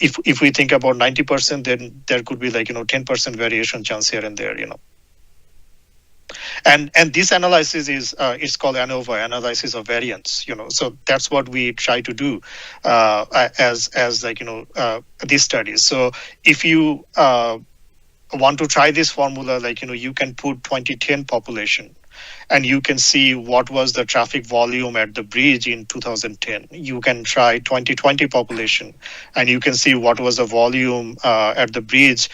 if we think about 90%, then there could be 10% variation chance here and there. And this analysis is it's called ANOVA, analysis of variance. So that's what we try to do as these studies. So if you want to try this formula, you can put 2010 population, and you can see what was the traffic volume at the bridge in 2010. You can try 2020 population, and you can see what was the volume at the bridge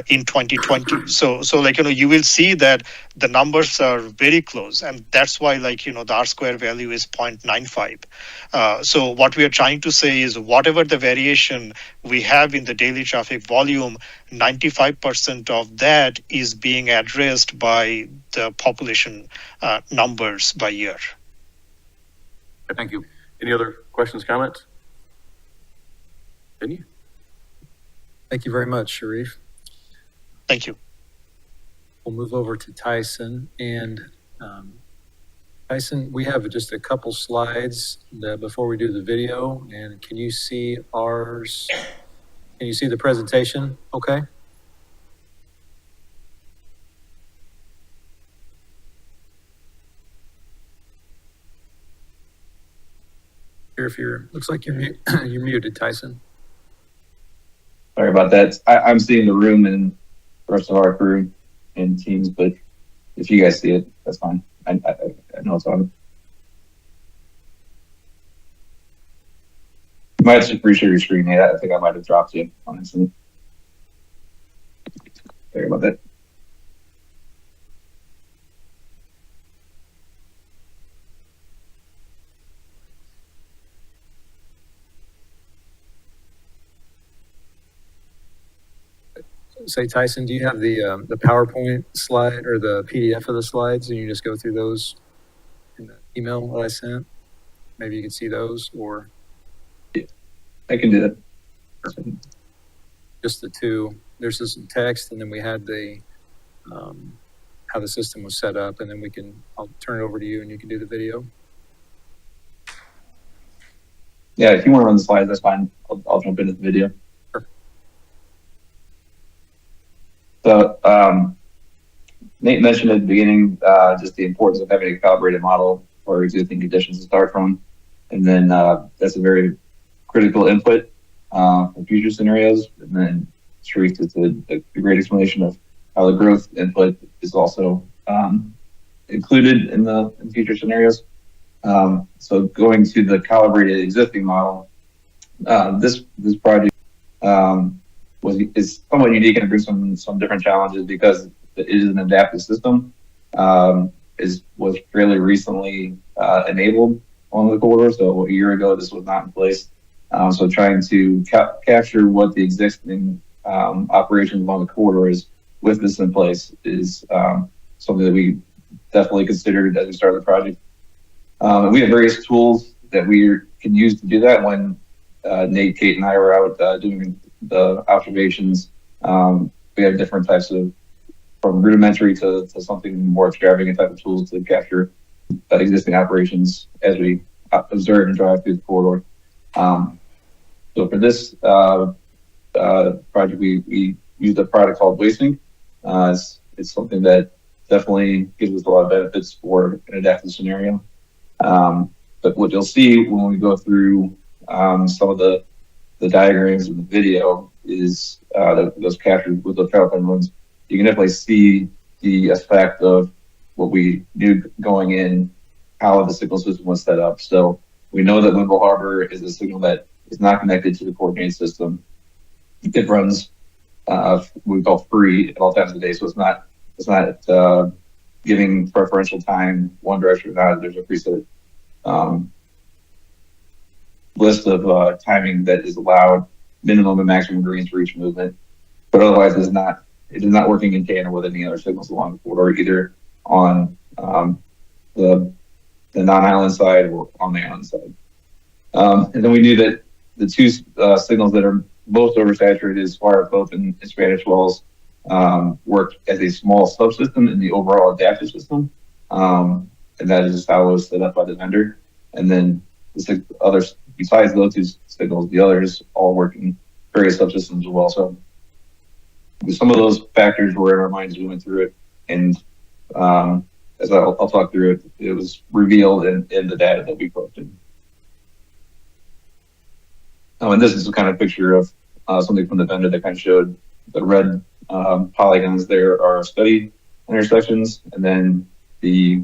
in 2020. So you will see that the numbers are very close, and that's why the R-square value is 0.95. So what we are trying to say is, whatever the variation we have in the daily traffic volume, 95% of that is being addressed by the population numbers by year. Thank you. Any other questions, comments? Any? Thank you very much, Sharif. Thank you. We'll move over to Tyson. And Tyson, we have just a couple slides before we do the video. And can you see ours? Can you see the presentation? Okay. Looks like you're muted, Tyson. Sorry about that. I'm seeing the room and the rest of our crew and teams, but if you guys see it, that's fine. I know it's on. You might just reshare your screen, Nate. I think I might have dropped you on incident. Sorry about that. Say, Tyson, do you have the PowerPoint slide or the PDF of the slides, and you just go through those in the email that I sent? Maybe you can see those, or I can do that. just the two. There's just some text, and then we had the how the system was set up, and then I'll turn it over to you, and you can do the video. Yeah, if you want to run the slides, that's fine. I'll jump into the video. Sure. So Nate mentioned at the beginning just the importance of having a calibrated model for existing conditions to start from. And then that's a very critical input for future scenarios. And then Sharif did a great explanation of how the growth input is also included in the future scenarios. So going to the calibrated existing model, this project is somewhat unique and brings some different challenges because it is an adaptive system. Was fairly recently enabled on the corridor. So a year ago, this was not in place. So trying to capture what the existing operations along the corridor is with this in place is something that we definitely considered as we started the project. We have various tools that we can use to do that. When Nate, Kate, and I were out doing the observations, we have different types of, from rudimentary to something more extravagant type of tools to capture existing operations as we observe and drive through the corridor. So for this project, we used a product called Wasting. It's something that definitely gives us a lot of benefits for an adaptive scenario. But what you'll see when we go through some of the diagrams in the video is those captured with the PowerPoint runs. You can definitely see the effect of what we knew going in, how the signal system was set up. So we know that Wimble Harbor is a signal that is not connected to the coordinate system. It runs what we call free at all times of the day. So it's not giving preferential time one direction or not. There's a preset list of timing that is allowed, minimum and maximum greens for each movement. But otherwise, it is not working in tandem with any other signals along the corridor, either on the non-island side or on the island side. And then we knew that the two signals that are most oversaturated as far as both in Spanish Wells work as a small subsystem in the overall adaptive system. And that is how it was set up by the vendor. And then the others, besides those two signals, the others all work in various subsystems as well. So some of those factors were in our minds as we went through it. And as I'll talk through it, it was revealed in the data that we posted. And this is a kind of picture of something from the vendor that kind of showed the red polygons there are study intersections, and then the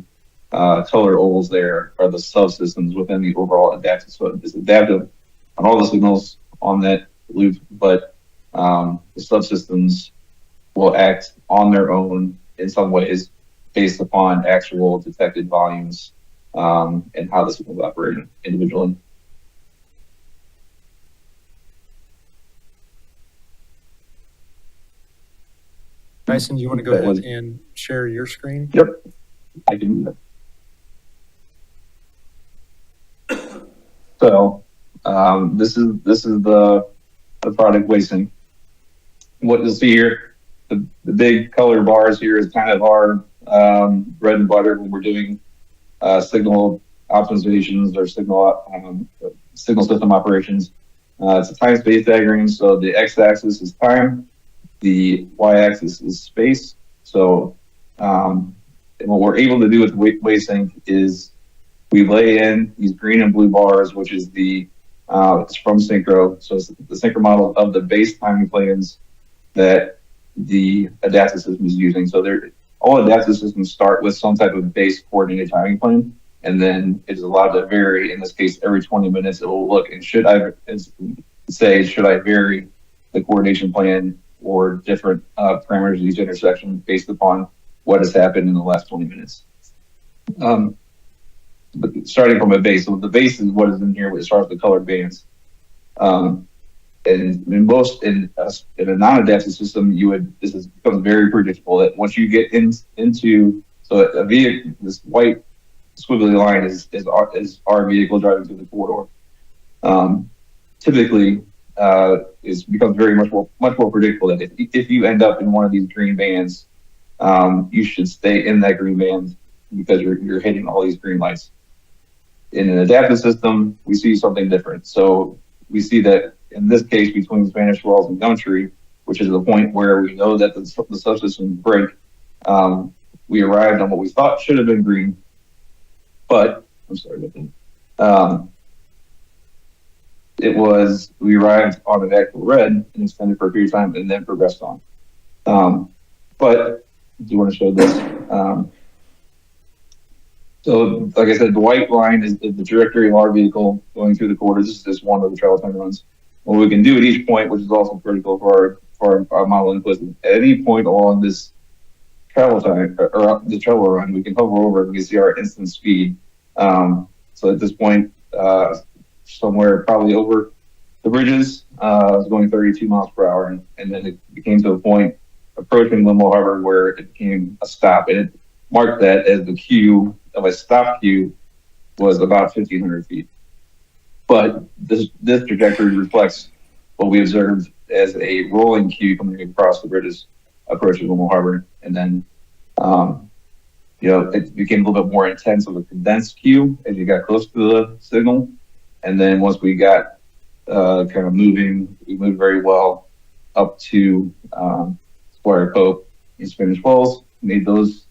color ovals there are the subsystems within the overall adaptive. So it's adaptive on all the signals on that loop, but the subsystems will act on their own in some ways based upon actual detected volumes and how the signals operate individually. Tyson, do you want to go ahead and share your screen? Yep, I can do that. So this is the product Wasting. What you'll see here, the big color bars here is kind of our bread and butter when we're doing signal optimizations or signal system operations. It's a time-space diagram, so the x-axis is time, the y-axis is space. So and what we're able to do with Wasting is we lay in these green and blue bars, which is it's from Synchro. So it's the Synchro model of the base timing plans that the adaptive system is using. So all adaptive systems start with some type of base coordinated timing plan, and then it's allowed to vary. In this case, every 20 minutes, it will look and should I vary the coordination plan or different parameters of each intersection based upon what has happened in the last 20 minutes. But starting from a base, so the base is what is in here, which starts with the colored bands. And in a non-adaptive system, this becomes very predictable that once you get into a vehicle, this white squiggly line is our vehicle driving through the corridor. Typically, it becomes much more predictable that if you end up in one of these green bands, you should stay in that green band because you're hitting all these green lights. In an adaptive system, we see something different. So we see that in this case, between Spanish Wells and Gumtree, which is the point where we know that the subsystems break, we arrived on what we thought should have been green, but I'm sorry about that. We arrived on an actual red and extended for a period of time and then progressed on. But I do want to show this. So, like I said, the white line is the trajectory of our vehicle going through the corridor. This is just one of the travel time runs. What we can do at each point, which is also critical for our model inputs, at any point along this travel time or the travel run, we can hover over and we can see our instant speed. So at this point, somewhere probably over the bridges, was going 32 miles per hour, and then it became to a point approaching Windmill Harbor where it became a stop, and it marked that as the queue of a stop queue was about 1,500 feet. But this trajectory reflects what we observed as a rolling queue coming across the bridges approaching Windmill Harbor, and then it became a little bit more intense of a condensed queue as you got close to the signal. And then once we got kind of moving, we moved very well up to Squire Pope in Spanish Wells, made those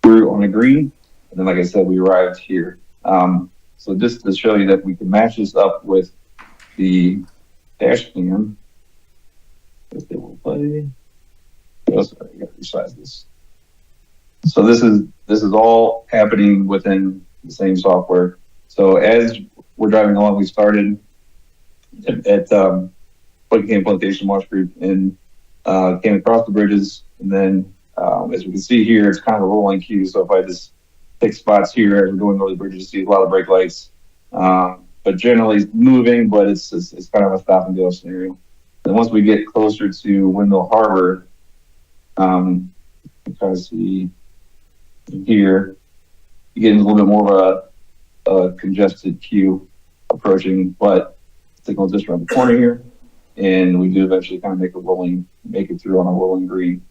through on a green. And then, like I said, we arrived here. So just to show you that we can match this up with the dash cam, if it will play. Oh, sorry, I got to resize this. So this is all happening within the same software. So as we're driving along, we started at Buckingham Plantation Marsh Group and came across the bridges. And then as we can see here, it's kind of a rolling queue. So if I just pick spots here as we're going over the bridges, you see a lot of brake lights. But generally it's moving, but it's kind of a stop and go scenario. And once we get closer to Windmill Harbor, you kind of see here, you get a little bit more of a congested queue approaching, but the signal just around the corner here, and we do eventually kind of make it through on a rolling green.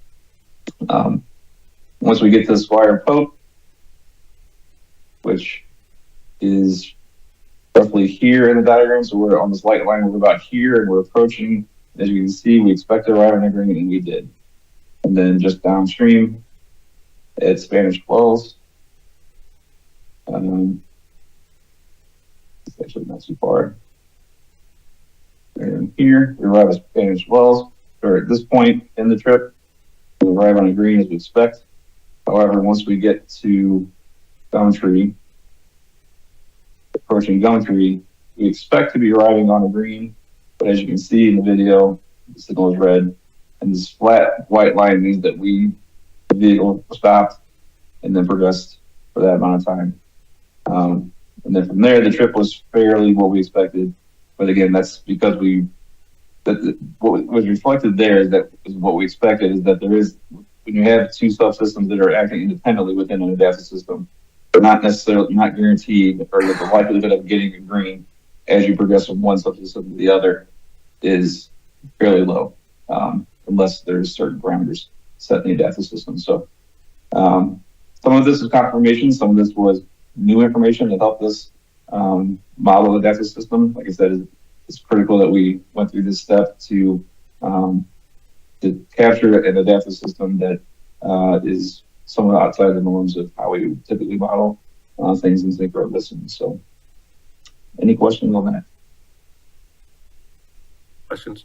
Once we get to Squire Pope, which is roughly here in the diagram, so we're on this light line, we're about here, and we're approaching. As you can see, we expect to arrive in a green, and we did. And then just downstream at Spanish Wells, it's actually not too far. And here, we arrive at Spanish Wells, or at this point in the trip, we arrive on a green as we expect. However, once we get to Gumtree, approaching Gumtree, we expect to be arriving on a green, but as you can see in the video, the signal is red, and this flat white line means that the vehicle stopped and then progressed for that amount of time. And then from there, the trip was fairly what we expected. But again, that's because what was reflected there is what we expected, is that when you have two subsystems that are acting independently within an adaptive system, they're not guaranteed, or that the likelihood of getting a green as you progress from one subsystem to the other is fairly low, unless there's certain parameters set in the adaptive system. So some of this is confirmation, some of this was new information that helped us model the adaptive system. Like I said, it's critical that we went through this step to capture an adaptive system that is somewhat outside the norms of how we would typically model things in synchro listening. So any questions on that? Questions?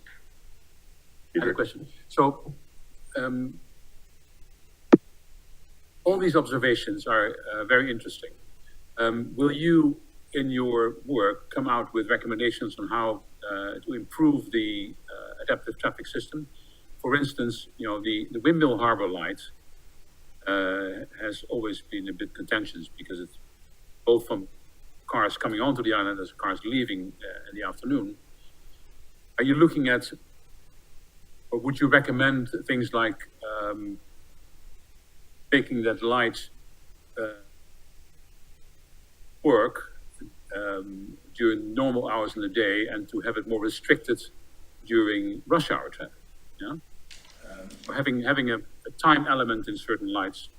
I have a question. So, all these observations are very interesting. Will you, in your work, come out with recommendations on how to improve the adaptive traffic system? For instance, the Windmill Harbor light has always been a bit contentious because it's both from cars coming onto the island as cars leaving in the afternoon. Are you looking at, or would you recommend things like making that light work during normal hours in the day and to have it more restricted during rush hour traffic? Yeah, or having a time element in certain lights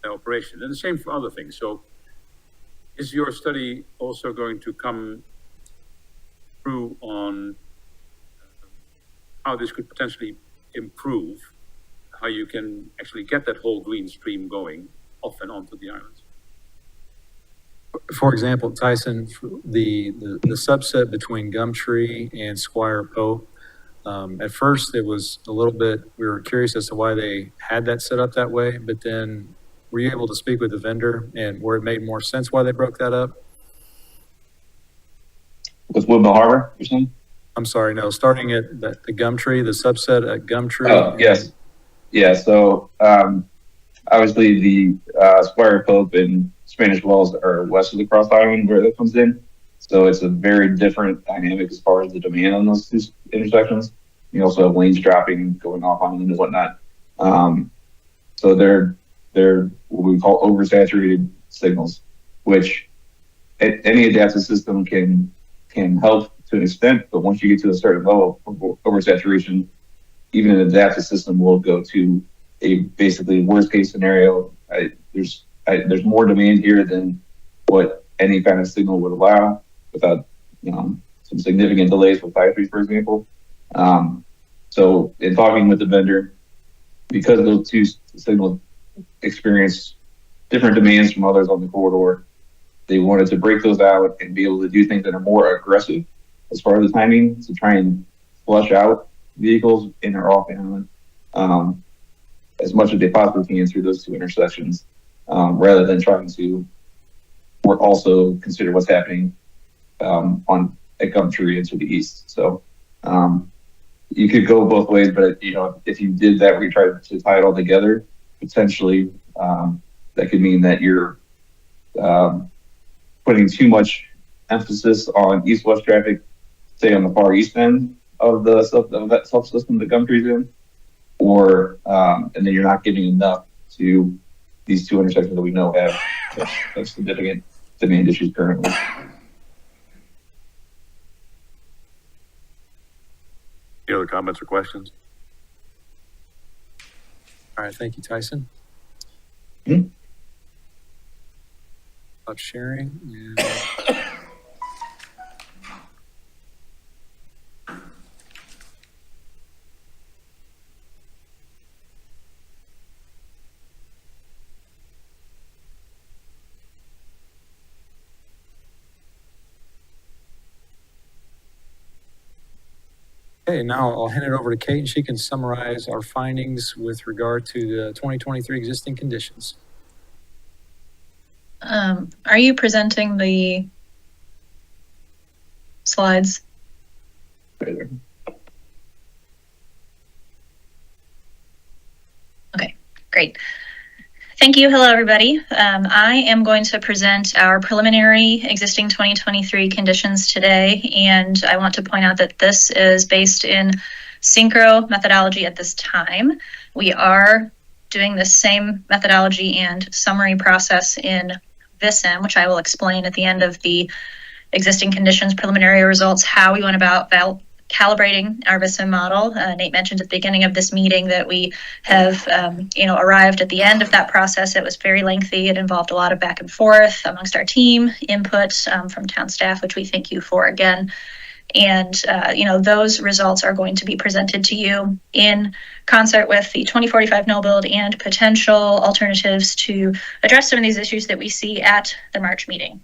operation, and the same for other things. So, is your study also going to come through on how this could potentially improve how you can actually get that whole green stream going off and onto the islands? For example, Tyson, the subset between Gumtree and Squire Pope, at first it was a little bit, we were curious as to why they had that set up that way, but then were you able to speak with the vendor and where it made more sense why they broke that up? With Windmill Harbor, you're saying? I'm sorry, no, starting at the Gumtree, the subset at Gumtree. Oh, yes. Yeah, so obviously the Squire Pope and Spanish Wells are west of the Cross Island where that comes in. So it's a very different dynamic as far as the demand on those two intersections. You also have lanes dropping, going off on them and whatnot. So they're what we call oversaturated signals, which any adaptive system can help to an extent, but once you get to a certain level of oversaturation, even an adaptive system will go to a basically worst case scenario. There's more demand here than what any kind of signal would allow without, some significant delays with 5.3, for example. So in talking with the vendor, because those two signals experience different demands from others on the corridor, they wanted to break those out and be able to do things that are more aggressive as far as the timing to try and flush out vehicles in or off the island as much as they possibly can through those two intersections, rather than trying to also consider what's happening at Gumtree and to the east. So you could go both ways, but if you did that where you tried to tie it all together, potentially that could mean that you're putting too much emphasis on east-west traffic, say on the far east end of that subsystem that Gumtree's in, or and then you're not getting enough to these two intersections that we know have significant demand issues currently. Any other comments or questions? All right, thank you, Tyson. Stop sharing. And okay, now I'll hand it over to Kate and she can summarize our findings with regard to the 2023 existing conditions. Are you presenting the slides? Right. Okay, great. Thank you. Hello, everybody. I am going to present our preliminary existing 2023 conditions today, and I want to point out that this is based in synchro methodology at this time. We are doing the same methodology and summary process in VISM, which I will explain at the end of the existing conditions preliminary results, how we went about calibrating our VISM model. Nate mentioned at the beginning of this meeting that we have, arrived at the end of that process. It was very lengthy. It involved a lot of back and forth amongst our team, input from town staff, which we thank you for again. And, those results are going to be presented to you in concert with the 2045 no build and potential alternatives to address some of these issues that we see at the March meeting.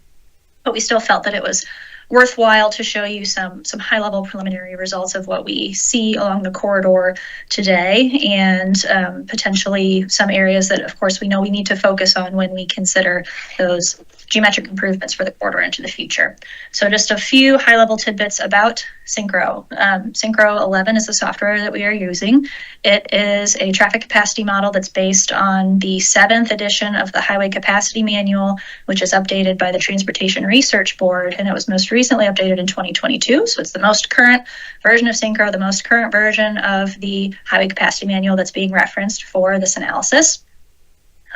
But we still felt that it was worthwhile to show you some high-level preliminary results of what we see along the corridor today, and potentially some areas that, of course, we know we need to focus on when we consider those geometric improvements for the corridor into the future. So just a few high-level tidbits about Synchro. Synchro 11 is the software that we are using. It is a traffic capacity model that's based on the 7th edition of the Highway Capacity Manual, which is updated by the Transportation Research Board, and it was most recently updated in 2022. So it's the most current version of Synchro, the most current version of the Highway Capacity Manual that's being referenced for this analysis.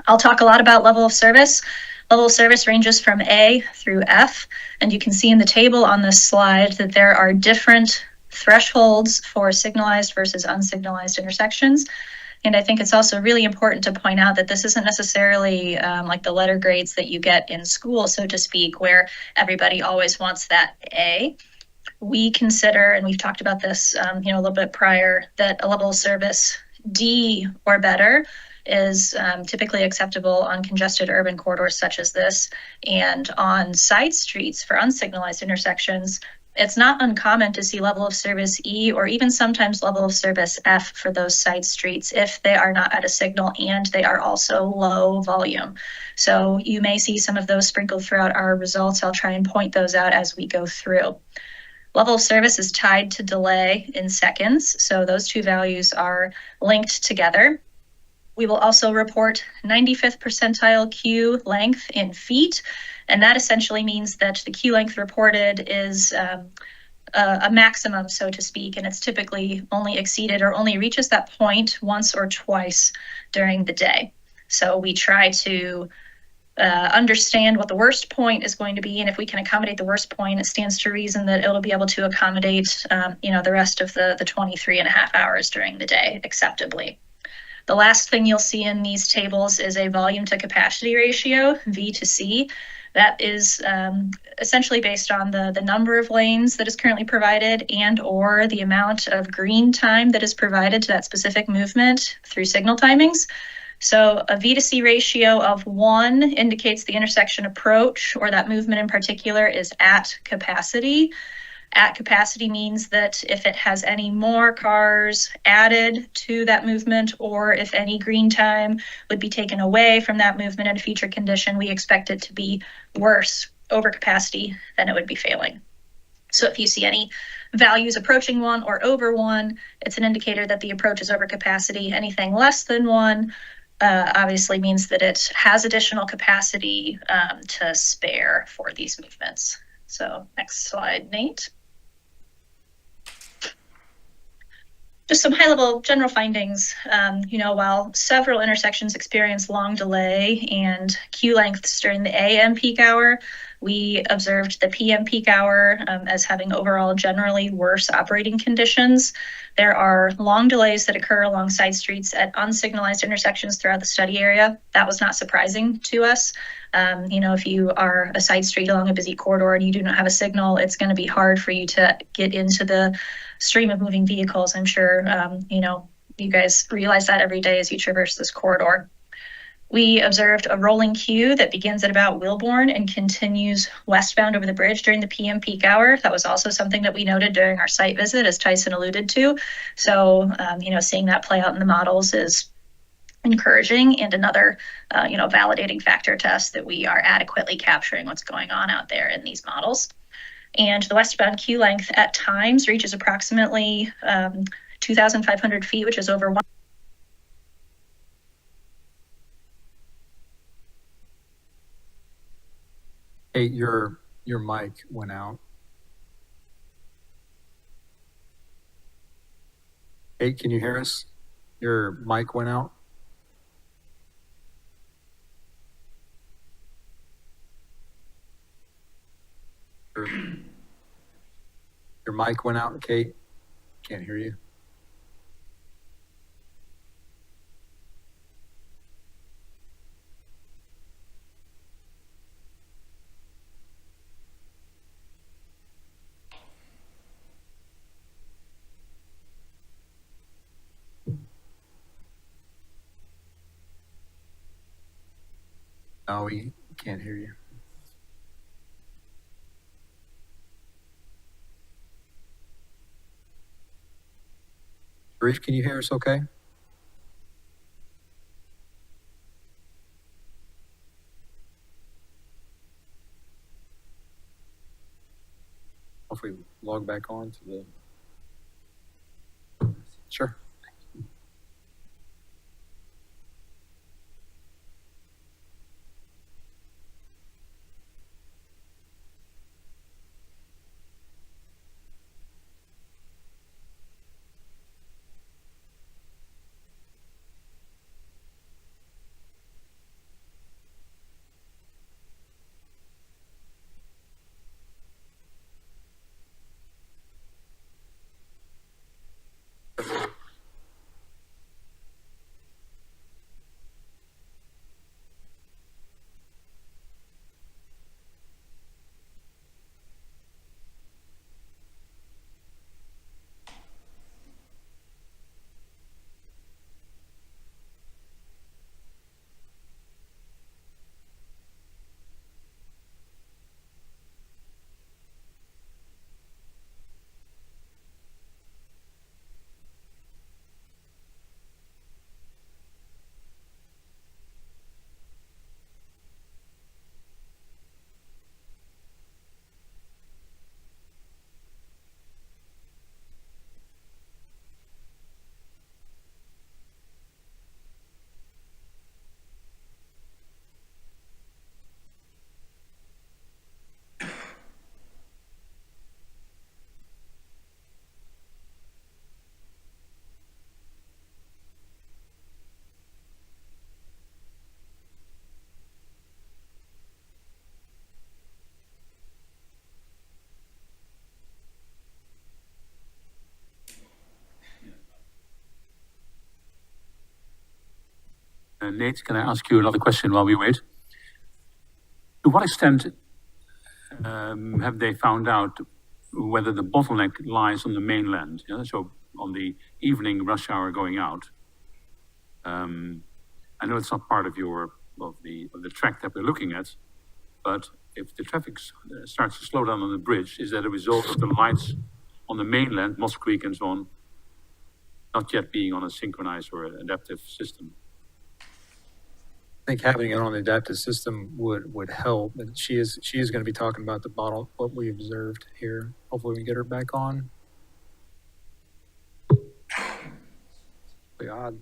I'll talk a lot about level of service. Level of service ranges from A through F, and you can see in the table on this slide that there are different thresholds for signalized versus unsignalized intersections. And I think it's also really important to point out that this isn't necessarily like the letter grades that you get in school, so to speak, where everybody always wants that A. We consider, and we've talked about this a little bit prior, that a level of service D or better is typically acceptable on congested urban corridors such as this, and on side streets for unsignalized intersections. It's not uncommon to see level of service E or even sometimes level of service F for those side streets if they are not at a signal and they are also low volume. So you may see some of those sprinkled throughout our results. I'll try and point those out as we go through. Level of service is tied to delay in seconds, so those two values are linked together. We will also report 95th percentile queue length in feet, and that essentially means that the queue length reported is a maximum, so to speak, and it's typically only exceeded or only reaches that point once or twice during the day. So we try to understand what the worst point is going to be, and if we can accommodate the worst point, it stands to reason that it'll be able to accommodate the rest of the 23.5 hours during the day acceptably. The last thing you'll see in these tables is a volume to capacity ratio, V to C. That is essentially based on the number of lanes that is currently provided and or the amount of green time that is provided to that specific movement through signal timings. So a V to C ratio of 1 indicates the intersection approach, or that movement in particular, is at capacity. At capacity means that if it has any more cars added to that movement, or if any green time would be taken away from that movement in a future condition, we expect it to be worse over capacity than it would be failing. So if you see any values approaching 1 or over 1, it's an indicator that the approach is over capacity. Anything less than 1 obviously means that it has additional capacity to spare for these movements. So next slide, Nate. Just some high-level general findings. While several intersections experience long delay and queue lengths during the AM peak hour, we observed the PM peak hour as having overall generally worse operating conditions. There are long delays that occur along side streets at unsignalized intersections throughout the study area. That was not surprising to us. If you are a side street along a busy corridor and you do not have a signal, it's going to be hard for you to get into the stream of moving vehicles. I'm sure, you guys realize that every day as you traverse this corridor. We observed a rolling queue that begins at about Wilbourn and continues westbound over the bridge during the PM peak hour. That was also something that we noted during our site visit, as Tyson alluded to. So, seeing that play out in the models is encouraging and another, validating factor to us that we are adequately capturing what's going on out there in these models. And the westbound queue length at times reaches approximately 2,500 feet, which is over 1. Hey, your mic went out. Hey, can you hear us? Your mic went out. Your mic went out, Kate. Can't hear you. No, we can't hear you. Bruce, can you hear us okay? If we log back on to the. Sure. Nate, can I ask you another question while we wait? To what extent have they found out whether the bottleneck lies on the mainland? Yeah? So on the evening rush hour going out. I know it's not part of the track that we're looking at, but if the traffic starts to slow down on the bridge, is that a result of the lights on the mainland, Moss Creek and so on, not yet being on a synchronized or adaptive system? I think having it on the adaptive system would help. And she is going to be talking about what we observed here. Hopefully we can get her back on. Pretty odd.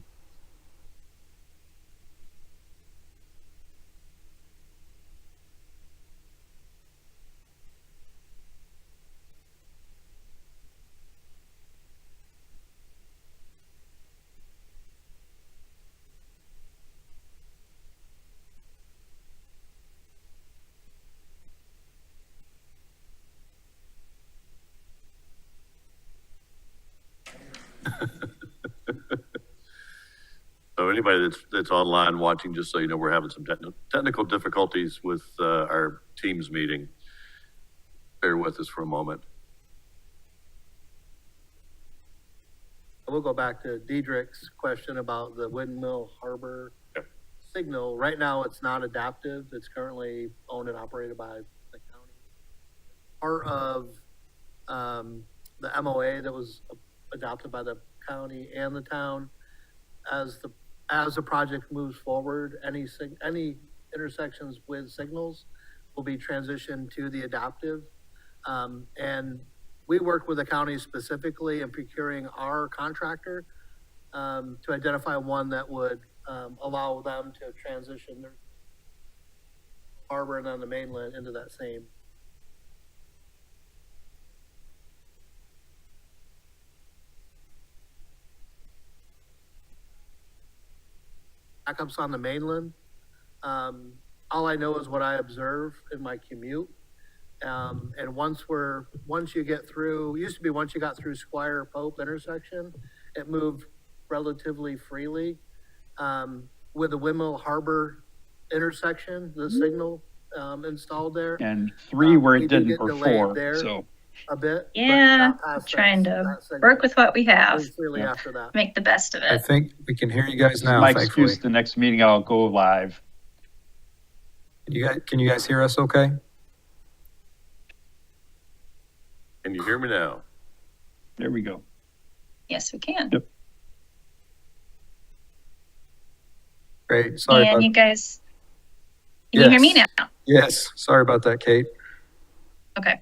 So anybody that's online watching, just so you know, we're having some technical difficulties with our Teams meeting. Bear with us for a moment. We'll go back to Diedrich's question about the Windmill Harbor signal. Right now, it's not adaptive. It's currently owned and operated by the county. Part of the MOA that was adopted by the county and the town, as the project moves forward, any intersections with signals will be transitioned to the adaptive. And we work with the county specifically in procuring our contractor to identify one that would allow them to transition their harbor and on the mainland into that same. Backups on the mainland. All I know is what I observe in my commute. And once you get through, used to be once you got through Squire Pope intersection, it moved relatively freely. With the Windmill Harbor intersection, the signal installed there. And 3 where we it did didn't get delayed before, there so. a bit. but Yeah, not past trying that to signal. work with what we have, Moves freely after that. make the best of I it. think we can hear you guys This is now, my thankfully. excuse, the next meeting I'll go live. Can you guys hear us okay? Can you hear me now? There we go. Yes, we can. Yep. Great. Sorry And about you guys, can you hear me Yes. now? Yes. Sorry about that, Kate. Okay.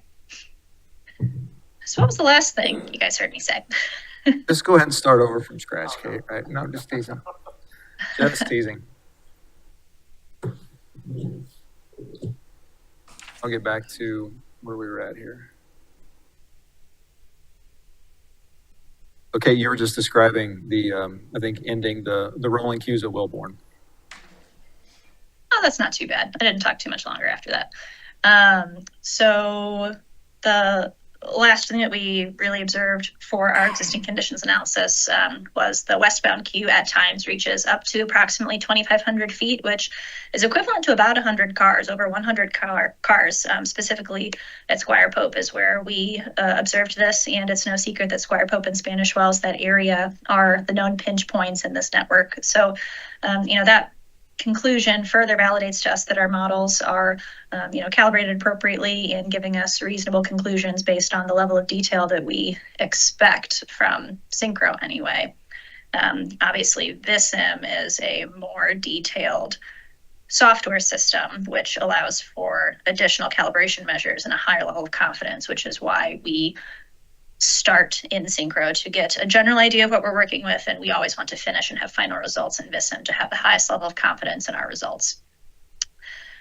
So what was the last thing you guys heard me say? Just go ahead and start over from scratch, Kate, right? No, just teasing. Just teasing. I'll get back to where we were at here. Okay, you were just describing the, I think, ending the rolling queues at Wellborn. Oh, that's not too bad. I didn't talk too much longer after that. So the last thing that we really observed for our existing conditions analysis was the westbound queue at times reaches up to approximately 2,500 feet, which is equivalent to about 100 cars, over 100 cars. Specifically at Squire Pope is where we observed this, and it's no secret that Squire Pope and Spanish Wells, that area, are the known pinch points in this network. So, that conclusion further validates to us that our models are calibrated appropriately and giving us reasonable conclusions based on the level of detail that we expect from Synchro anyway. Obviously, VISIM is a more detailed software system, which allows for additional calibration measures and a higher level of confidence, which is why we start in Synchro to get a general idea of what we're working with, and we always want to finish and have final results in VISIM to have the highest level of confidence in our results.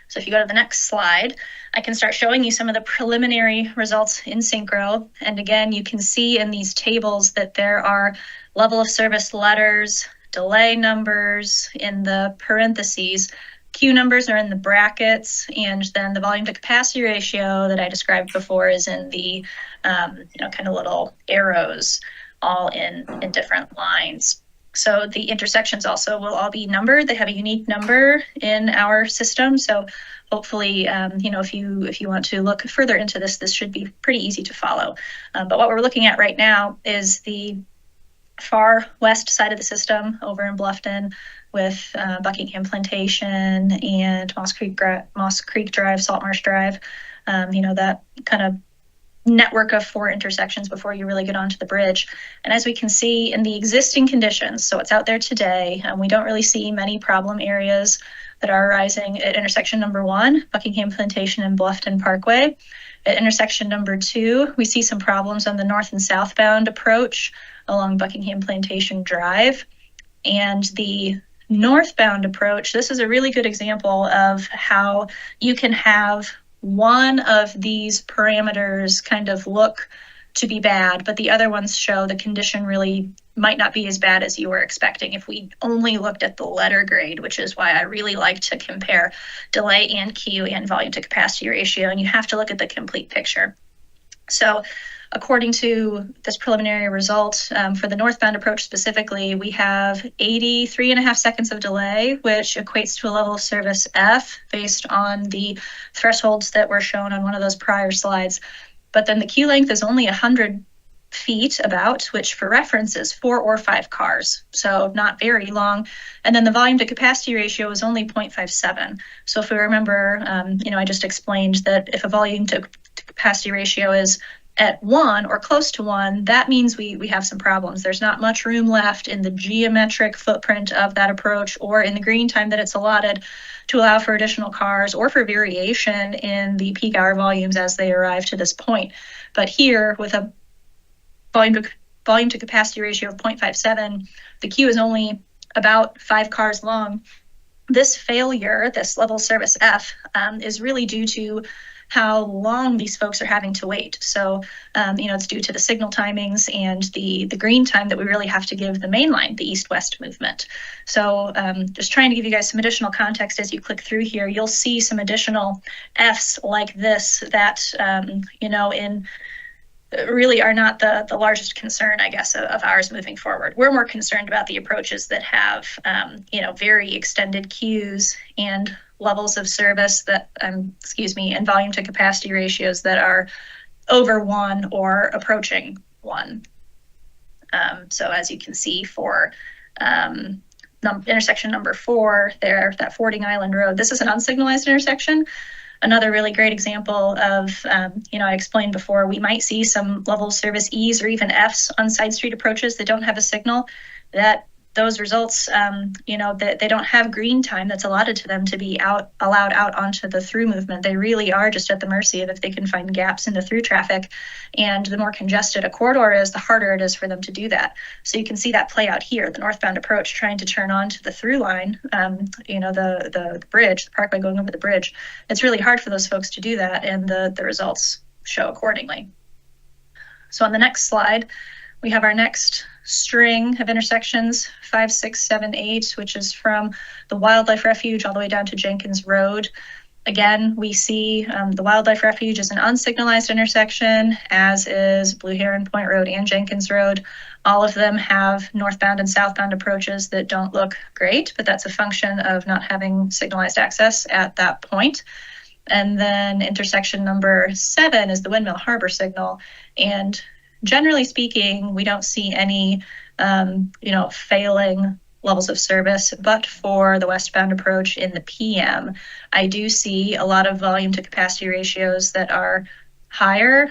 So if you go to the next slide, I can start showing you some of the preliminary results in Synchro. And again, you can see in these tables that there are level of service letters, delay numbers in the parentheses, queue numbers are in the brackets, and then the volume to capacity ratio that I described before is in the kind of little arrows, all in different lines. So the intersections also will all be numbered. They have a unique number in our system. So hopefully, if you want to look further into this, this should be pretty easy to follow. But what we're looking at right now is the far west side of the system over in Bluffton, with Buckingham Plantation and Moss Creek Drive, Salt Marsh Drive, that kind of network of 4 intersections before you really get onto the bridge. And as we can see in the existing conditions, so it's out there today, we don't really see many problem areas that are arising at intersection number 1, Buckingham Plantation and Bluffton Parkway. At intersection number 2, we see some problems on the north and southbound approach along Buckingham Plantation Drive. And the northbound approach, this is a really good example of how you can have one of these parameters kind of look to be bad, but the other ones show the condition really might not be as bad as you were expecting if we only looked at the letter grade, which is why I really like to compare delay and queue and volume to capacity ratio, and you have to look at the complete picture. So according to this preliminary result, for the northbound approach specifically, we have 83.5 seconds of delay, which equates to a level of service F based on the thresholds that were shown on one of those prior slides. But then the queue length is only 100 feet about, which for reference is 4 or 5 cars, so not very long. And then the volume to capacity ratio is only 0.57. So if we remember, I just explained that if a volume to capacity ratio is at 1 or close to 1, that means we have some problems. There's not much room left in the geometric footprint of that approach or in the green time that it's allotted to allow for additional cars or for variation in the peak hour volumes as they arrive to this point. But here, with a volume to capacity ratio of 0.57, the queue is only about 5 cars long. This failure, this level service F, is really due to how long these folks are having to wait. So, it's due to the signal timings and the green time that we really have to give the main line, the east-west movement. So just trying to give you guys some additional context as you click through here, you'll see some additional Fs like this that, really are not the largest concern, I guess, of ours moving forward. We're more concerned about the approaches that have, very extended queues and levels of service that, and volume to capacity ratios that are over 1 or approaching 1. So as you can see for intersection number 4 there, that Fording Island Road, this is an unsignalized intersection. Another really great example of, I explained before, we might see some level of service E's or even F's on side street approaches that don't have a signal. That those results, they don't have green time that's allotted to them to be allowed out onto the through movement. They really are just at the mercy of if they can find gaps in the through traffic. And the more congested a corridor is, the harder it is for them to do that. So you can see that play out here, the northbound approach trying to turn on to the through line, the bridge, the parkway going over the bridge. It's really hard for those folks to do that, and the results show accordingly. So on the next slide, we have our next string of intersections, 5, 6, 7, 8, which is from the Wildlife Refuge all the way down to Jenkins Road. Again, we see the Wildlife Refuge is an unsignalized intersection, as is Blue Heron Point Road and Jenkins Road. All of them have northbound and southbound approaches that don't look great, but that's a function of not having signalized access at that point. And then intersection number 7 is the Windmill Harbor signal. And generally speaking, we don't see any, failing levels of service, but for the westbound approach in the PM, I do see a lot of volume to capacity ratios that are higher.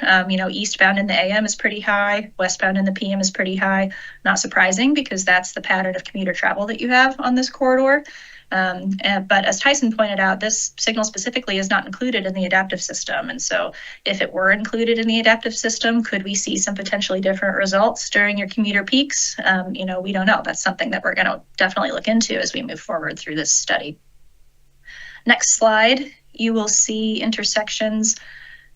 Eastbound in the AM is pretty high, westbound in the PM is pretty high. Not surprising, because that's the pattern of commuter travel that you have on this corridor. But as Tyson pointed out, this signal specifically is not included in the adaptive system. And so if it were included in the adaptive system, could we see some potentially different results during your commuter peaks? We don't know. That's something that we're going to definitely look into as we move forward through this study. Next slide, you will see intersections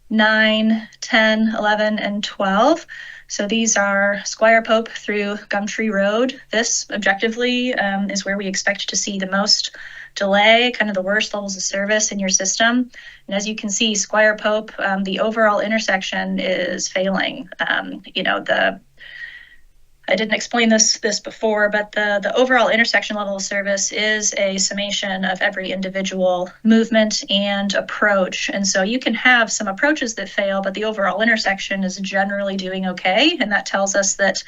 9, 10, 11, and 12. So these are Squire Pope through Gumtree Road. This objectively is where we expect to see the most delay, kind of the worst levels of service in your system. And as you can see, Squire Pope, the overall intersection is failing. I didn't explain this before, but the overall intersection level of service is a summation of every individual movement and approach. And so you can have some approaches that fail, but the overall intersection is generally doing okay. And that tells us that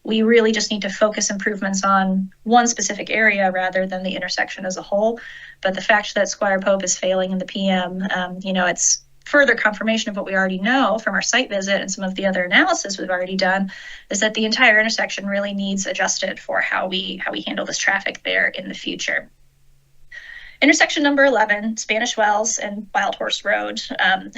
we really just need to focus improvements on one specific area rather than the intersection as a whole. But the fact that Squire Pope is failing in the PM, it's further confirmation of what we already know from our site visit and some of the other analysis we've already done, is that the entire intersection really needs adjusted for how we handle this traffic there in the future. Intersection number 11, Spanish Wells and Wild Horse Road,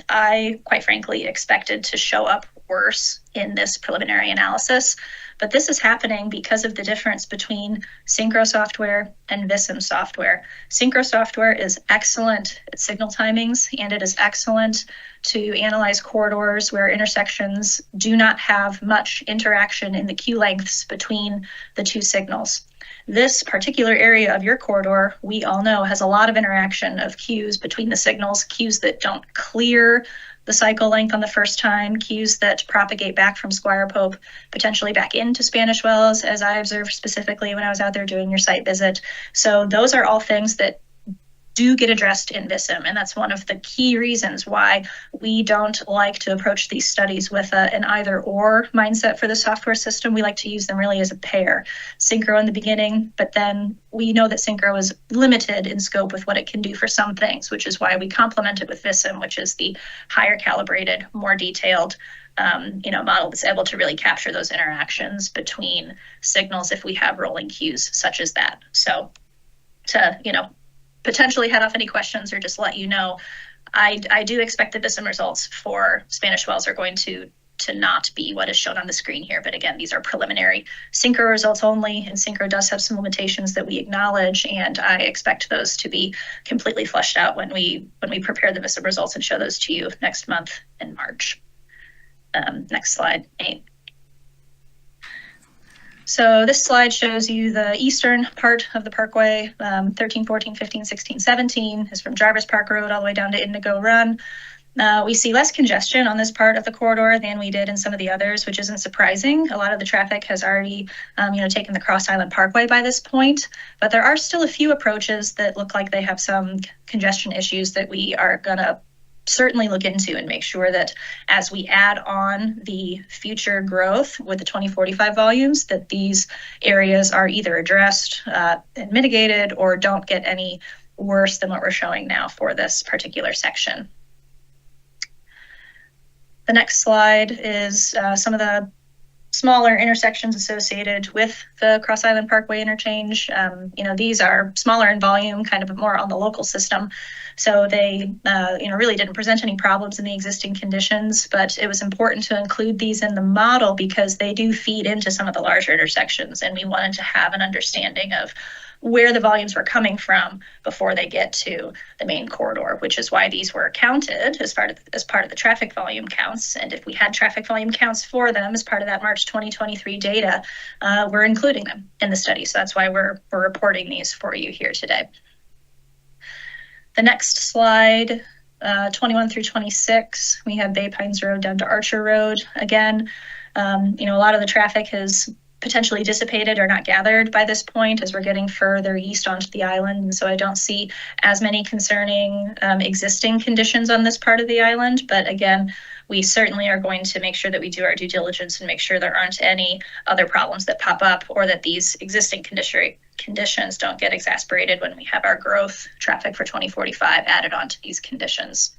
I quite frankly expected to show up worse in this preliminary analysis, but this is happening because of the difference between Synchro software and Vissim software. Synchro software is excellent at signal timings, and it is excellent to analyze corridors where intersections do not have much interaction in the queue lengths between the two signals. This particular area of your corridor, we all know, has a lot of interaction of queues between the signals, queues that don't clear the cycle length on the first time, queues that propagate back from Squire Pope, potentially back into Spanish Wells, as I observed specifically when I was out there doing your site visit. So those are all things that do get addressed in Vissim, and that's one of the key reasons why we don't like to approach these studies with an either-or mindset for the software system. We like to use them really as a pair. Synchro in the beginning, but then we know that Synchro is limited in scope with what it can do for some things, which is why we complement it with Vissim, which is the higher calibrated, more detailed model that's able to really capture those interactions between signals if we have rolling queues such as that. So to, potentially head off any questions or just let you know, I do expect the Vissim results for Spanish Wells are going to not be what is shown on the screen here. But again, these are preliminary Synchro results only, and Synchro does have some limitations that we acknowledge, and I expect those to be completely fleshed out when we prepare the Vissim results and show those to you next month in March. Next slide, 8. So this slide shows you the eastern part of the parkway, 13, 14, 15, 16, 17 is from Jarvis Park Road all the way down to Indigo Run. We see less congestion on this part of the corridor than we did in some of the others, which isn't surprising. A lot of the traffic has already, taken the Cross Island Parkway by this point, but there are still a few approaches that look like they have some congestion issues that we are gonna certainly look into and make sure that as we add on the future growth with the 2045 volumes, that these areas are either addressed and mitigated or don't get any worse than what we're showing now for this particular section. The next slide is some of the smaller intersections associated with the Cross Island Parkway interchange. These are smaller in volume, kind of more on the local system. So they, really didn't present any problems in the existing conditions, but it was important to include these in the model because they do feed into some of the larger intersections. And we wanted to have an understanding of where the volumes were coming from before they get to the main corridor, which is why these were counted as part of the traffic volume counts. And if we had traffic volume counts for them as part of that March 2023 data, we're including them in the study. So that's why we're reporting these for you here today. The next slide, 21 through 26, we have Bay Pines Road down to Archer Road. Again, a lot of the traffic has potentially dissipated or not gathered by this point as we're getting further east onto the island. And so I don't see as many concerning existing conditions on this part of the island. But again, we certainly are going to make sure that we do our due diligence and make sure there aren't any other problems that pop up or that these existing conditions don't get exacerbated when we have our growth traffic for 2045 added onto these conditions.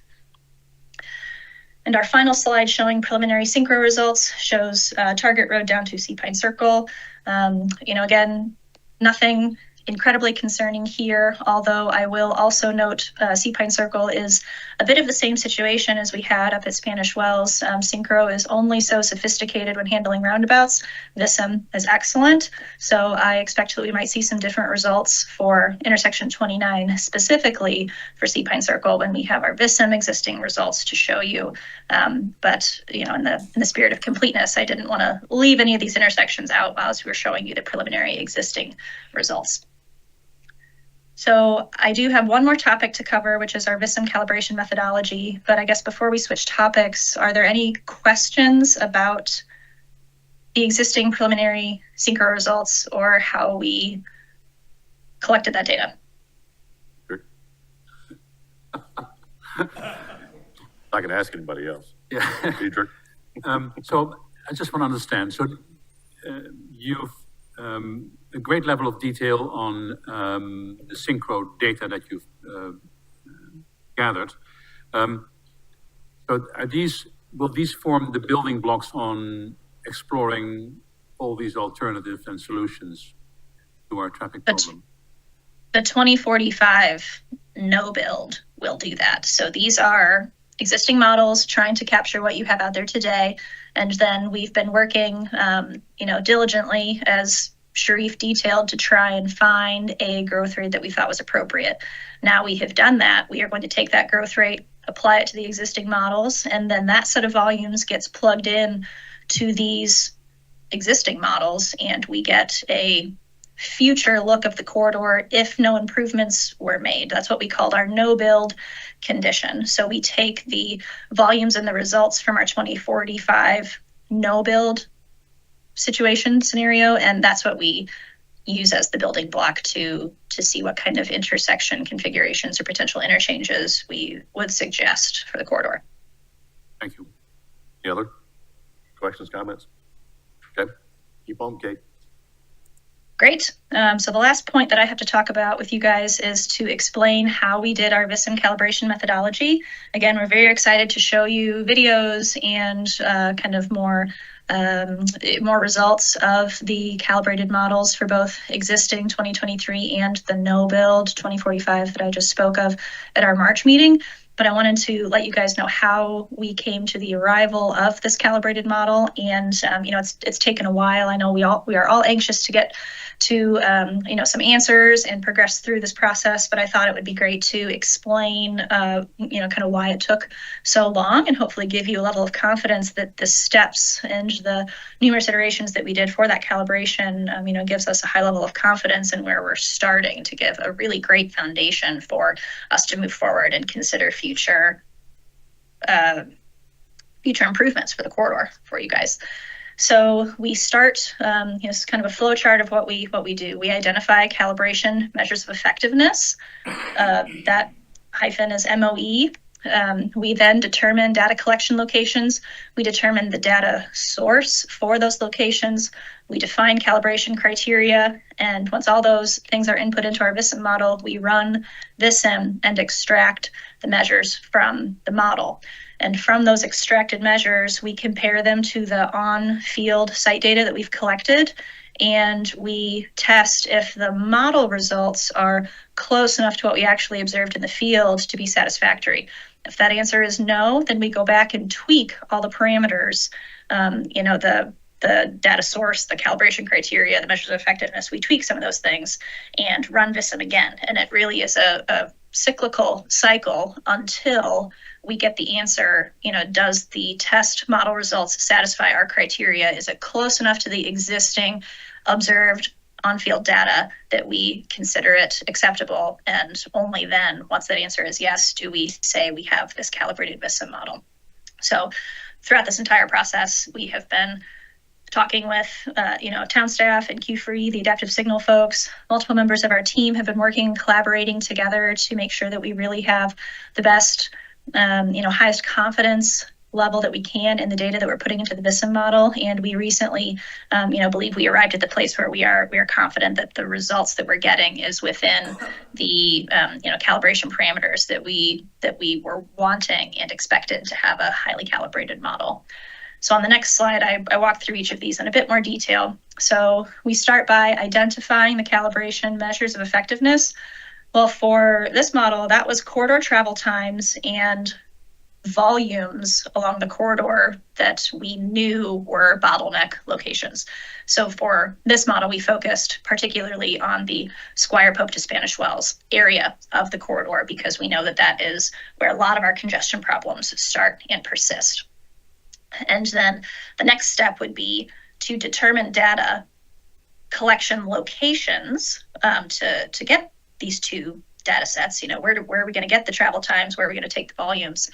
And our final slide showing preliminary synchro results shows Target Road down to Sea Pine Circle. Again, nothing incredibly concerning here, although I will also note Sea Pine Circle is a bit of the same situation as we had up at Spanish Wells. Synchro is only so sophisticated when handling roundabouts. VISM is excellent. So I expect that we might see some different results for intersection 29, specifically for Sea Pine Circle when we have our VISM existing results to show you. But in the spirit of completeness, I didn't want to leave any of these intersections out as we were showing you the preliminary existing results. So I do have one more topic to cover, which is our VISM calibration methodology. But I guess before we switch topics, are there any questions about the existing preliminary synchro results or how we collected that data? Sure. I can ask anybody else. Yeah. Dietrich? So I just want to understand. So you've a great level of detail on the synchro data that you've gathered. So will these form the building blocks on exploring all these alternatives and solutions to our traffic problem? The 2045 no build will do that. So these are existing models trying to capture what you have out there today. And then we've been working, diligently, as Sharif detailed, to try and find a growth rate that we thought was appropriate. Now we have done that. We are going to take that growth rate, apply it to the existing models, and then that set of volumes gets plugged in to these existing models, and we get a future look of the corridor if no improvements were made. That's what we called our no build condition. So we take the volumes and the results from our 2045 no build situation scenario, and that's what we use as the building block to see what kind of intersection configurations or potential interchanges we would suggest for the corridor. Thank you. Any other questions, comments? Okay, keep on, Kate. Great. So the last point that I have to talk about with you guys is to explain how we did our VISM calibration methodology. Again, we're very excited to show you videos and kind of more results of the calibrated models for both existing 2023 and the no build 2045 that I just spoke of at our March meeting. But I wanted to let you guys know how we came to the arrival of this calibrated model. And, it's taken a while. I know we are all anxious to get to, some answers and progress through this process. But I thought it would be great to explain, kind of why it took so long and hopefully give you a level of confidence that the steps and the numerous iterations that we did for that calibration, gives us a high level of confidence in where we're starting to give a really great foundation for us to move forward and consider future improvements for the corridor for you guys. So we start, it's kind of a flow chart of what we do. We identify calibration measures of effectiveness. That hyphen is MOE. We then determine data collection locations. We determine the data source for those locations. we define calibration criteria, and once all those things are input into our VISIM model, we run VISIM and extract the measures from the model. And from those extracted measures, we compare them to the on-field site data that we've collected, and we test if the model results are close enough to what we actually observed in the field to be satisfactory. If that answer is no, then we go back and tweak all the parameters, the data source, the calibration criteria, the measures of effectiveness. We tweak some of those things and run VISIM again. And it really is a cyclical cycle until we get the answer, does the test model results satisfy our criteria? Is it close enough to the existing observed on-field data that we consider it acceptable? And only then, once that answer is yes, do we say we have this calibrated VISIM model. So throughout this entire process, we have been talking with, town staff and Q-Free, the adaptive signal folks. Multiple members of our team have been working, collaborating together to make sure that we really have the best, highest confidence level that we can in the data that we're putting into the VISIM model. And we recently, believe we arrived at the place where we are confident that the results that we're getting is within the, calibration parameters that we were wanting and expected to have a highly calibrated model. So on the next slide, I walk through each of these in a bit more detail. So we start by identifying the calibration measures of effectiveness. Well, for this model, that was corridor travel times and volumes along the corridor that we knew were bottleneck locations. So for this model, we focused particularly on the Squire Pope to Spanish Wells area of the corridor, because we know that that is where a lot of our congestion problems start and persist. And then the next step would be to determine data collection locations to get these two data sets. Where are we going to get the travel times? Where are we going to take the volumes?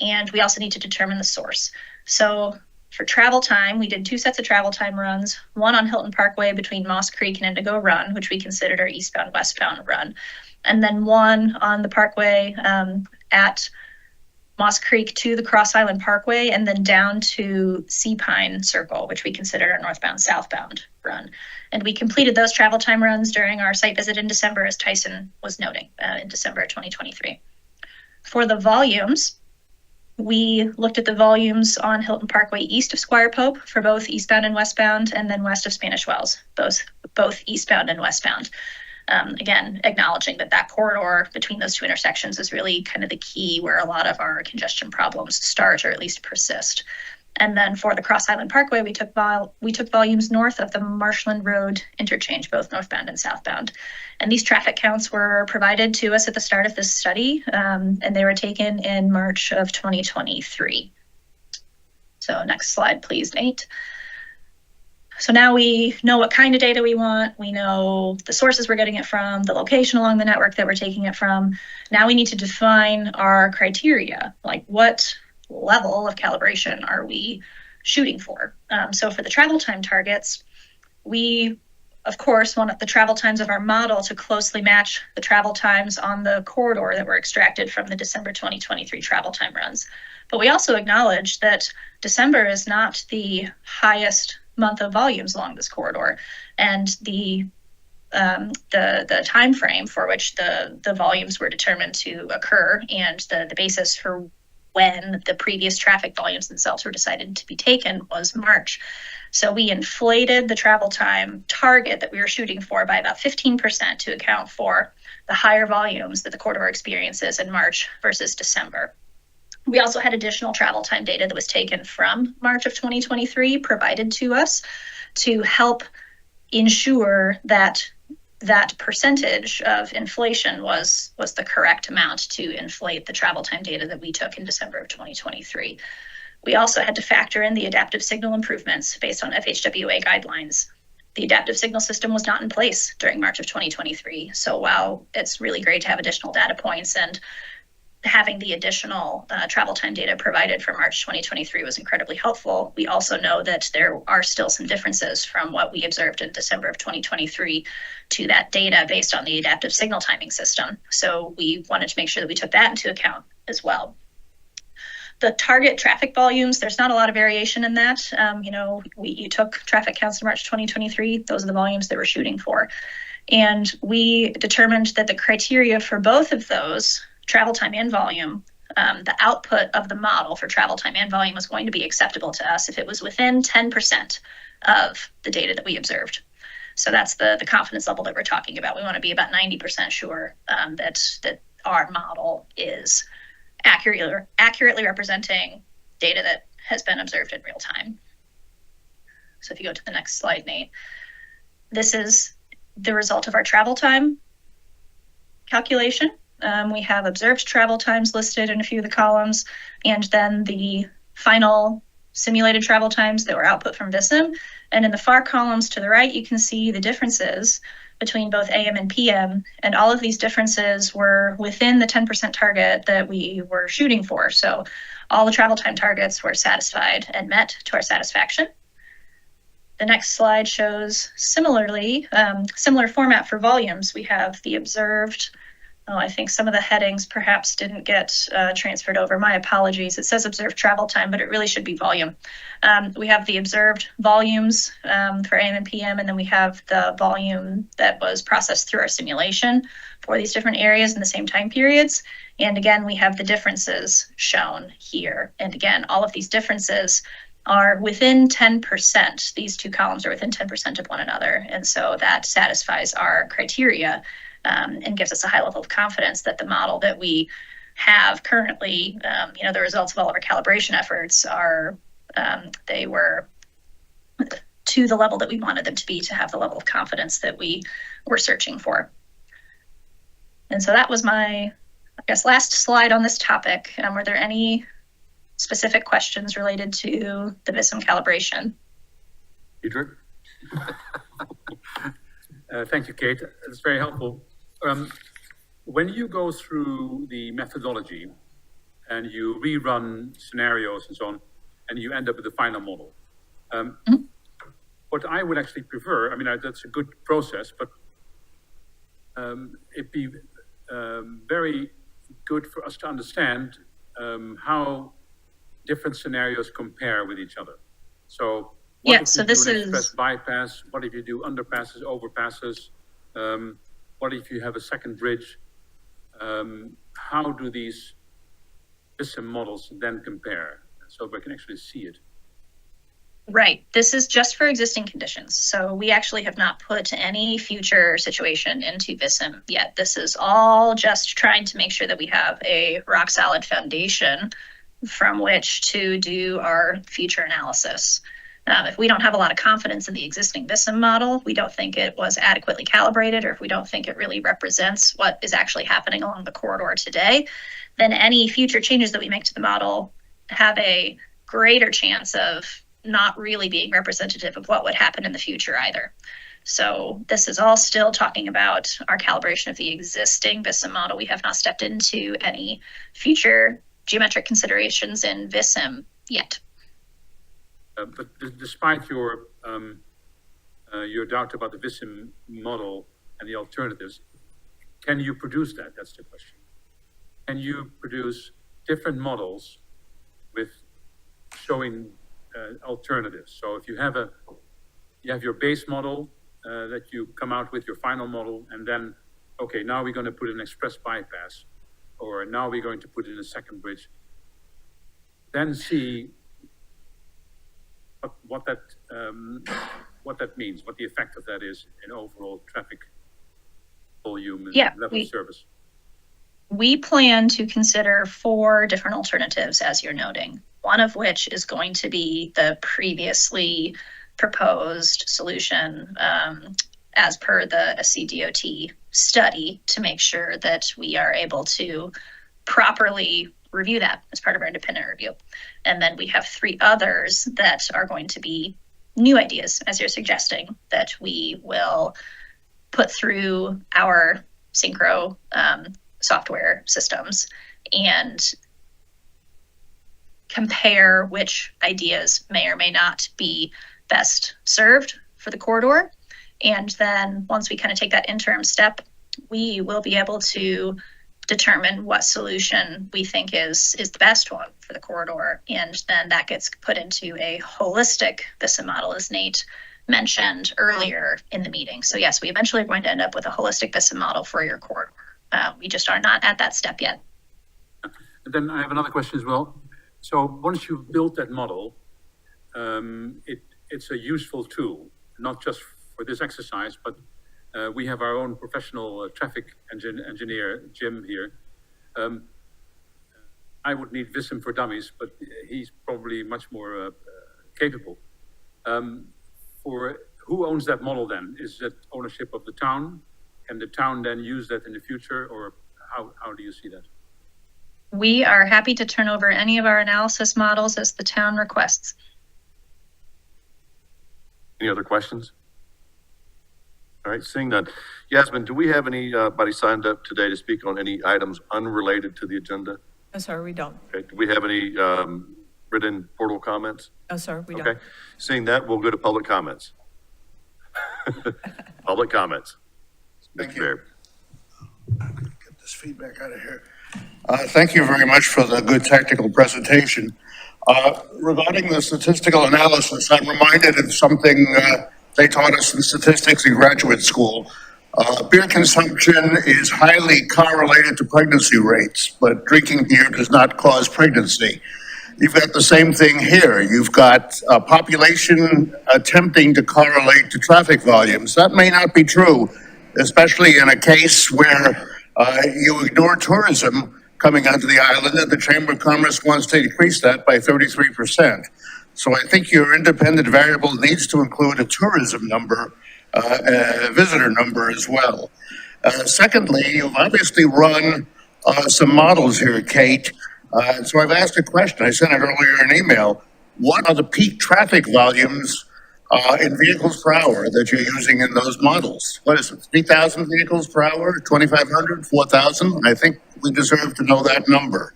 And we also need to determine the source. So for travel time, we did two sets of travel time runs, one on Hilton Parkway between Moss Creek and Indigo Run, which we considered our eastbound-westbound run, and then one on the Parkway at Moss Creek to the Cross Island Parkway, and then down to Sea Pine Circle, which we considered our northbound-southbound run. And we completed those travel time runs during our site visit in December, as Tyson was noting, in December 2023. For the volumes, we looked at the volumes on Hilton Parkway east of Squire Pope for both eastbound and westbound, and then west of Spanish Wells, both eastbound and westbound. Again, acknowledging that corridor between those two intersections is really kind of the key where a lot of our congestion problems start, or at least persist. And then for the Cross Island Parkway, we took volumes north of the Marshland Road interchange, both northbound and southbound. And these traffic counts were provided to us at the start of this study, and they were taken in March of 2023. So next slide, please, Nate. So now we know what kind of data we want. We know the sources we're getting it from, the location along the network that we're taking it from. Now we need to define our criteria, like what level of calibration are we shooting for? So for the travel time targets, we, of course, want the travel times of our model to closely match the travel times on the corridor that were extracted from the December 2023 travel time runs. But we also acknowledge that December is not the highest month of volumes along this corridor, and the time frame for which the volumes were determined to occur, and the basis for when the previous traffic volumes themselves were decided to be taken was March. So we inflated the travel time target that we were shooting for by about 15% to account for the higher volumes that the corridor experiences in March versus December. We also had additional travel time data that was taken from March of 2023 provided to us to help ensure that that percentage of inflation was the correct amount to inflate the travel time data that we took in December of 2023. We also had to factor in the adaptive signal improvements based on FHWA guidelines. The adaptive signal system was not in place during March of 2023. So while it's really great to have additional data points, and having the additional travel time data provided for March 2023 was incredibly helpful, we also know that there are still some differences from what we observed in December of 2023 to that data based on the adaptive signal timing system. So we wanted to make sure that we took that into account as well. the target traffic volumes, there's not a lot of variation in that. You took traffic counts in March 2023. Those are the volumes that we're shooting for. And we determined that the criteria for both of those, travel time and volume, the output of the model for travel time and volume was going to be acceptable to us if it was within 10% of the data that we observed. So that's the confidence level that we're talking about. We want to be about 90% sure that our model is accurately representing data that has been observed in real time. So if you go to the next slide, Nate, this is the result of our travel time calculation. We have observed travel times listed in a few of the columns, and then the final simulated travel times that were output from VISM. And in the far columns to the right, you can see the differences between both AM and PM, and all of these differences were within the 10% target that we were shooting for. So all the travel time targets were satisfied and met to our satisfaction. The next slide shows similar format for volumes. We have the observed. I think some of the headings perhaps didn't get transferred over. My apologies. It says observed travel time, but it really should be volume. We have the observed volumes for AM and PM, and then we have the volume that was processed through our simulation for these different areas in the same time periods. And again, we have the differences shown here. And again, all of these differences are within 10%. These two columns are within 10% of one another. And so that satisfies our criteria and gives us a high level of confidence that the model that we have currently, the results of all of our calibration efforts they were to the level that we wanted them to be, to have the level of confidence that we were searching for. And so that was my, last slide on this topic. Were there any specific questions related to the VISM calibration? Dietrich? Thank you, Kate. It's very helpful. When you go through the methodology and you rerun scenarios and so on, and you end up with the final model, what I would actually prefer, that's a good process, but it'd be very good for us to understand how different scenarios compare with each other. So what if you do an express bypass? What if you do underpasses, overpasses? What if you have a second bridge? How do these VISM models then compare? So we can actually see it. Right. This is just for existing conditions. So we actually have not put any future situation into VISM yet. This is all just trying to make sure that we have a rock solid foundation from which to do our future analysis. If we don't have a lot of confidence in the existing VISM model, we don't think it was adequately calibrated, or if we don't think it really represents what is actually happening along the corridor today, then any future changes that we make to the model have a greater chance of not really being representative of what would happen in the future either. So this is all still talking about our calibration of the existing VISM model. We have not stepped into any future geometric considerations in VISM yet. But despite your doubt about the VISM model and the alternatives, can you produce that? That's the question. Can you produce different models with showing alternatives? So if you have your base model that you come out with, your final model, and then, okay, now we're going to put an express bypass, or now we're going to put in a second bridge, then see what that means, what the effect of that is in overall traffic volume and level of service. We plan to consider 4 different alternatives, as you're noting, one of which is going to be the previously proposed solution as per the SCDOT study, to make sure that we are able to properly review that as part of our independent review. And then we have 3 others that are going to be new ideas, as you're suggesting, that we will put through our synchro software systems and compare which ideas may or may not be best served for the corridor. And then once we kind of take that interim step, we will be able to determine what solution we think is the best one for the corridor. And then that gets put into a holistic VISA model, as Nate mentioned earlier in the meeting. So yes, we eventually are going to end up with a holistic VISA model for your corridor. We just are not at that step yet. And then I have another question as well. So once you've built that model, it's a useful tool, not just for this exercise, but we have our own professional traffic engineer, Jim, here. I would need Vissim for Dummies, but he's probably much more capable. For who owns that model then? Is that ownership of the town? Can the town then use that in the future, or how do you see that? We are happy to turn over any of our analysis models as the town requests. Any other questions? All right, seeing none. Yasmin, do we have anybody signed up today to speak on any items unrelated to the agenda? No, sir, we don't. Okay, do we have any written portal comments? No, sir, we don't. Okay, seeing that, we'll go to public comments. Public comments. Thank Mr. you. Mayor. Get this feedback out of here. Thank you very much for the good technical presentation. Regarding the statistical analysis, I'm reminded of something they taught us in statistics in graduate school. Beer consumption is highly correlated to pregnancy rates, but drinking beer does not cause pregnancy. You've got the same thing here. You've got a population attempting to correlate to traffic volumes. That may not be true, especially in a case where you ignore tourism coming onto the island, and the Chamber of Commerce wants to increase that by 33%. So I think your independent variable needs to include a tourism number, a visitor number as well. Secondly, you've obviously run some models here, Kate. So I've asked a question. I sent it earlier in email. What are the peak traffic volumes in vehicles per hour that you're using in those models? What is it, 3,000 vehicles per hour, 2,500, 4,000? I think we deserve to know that number.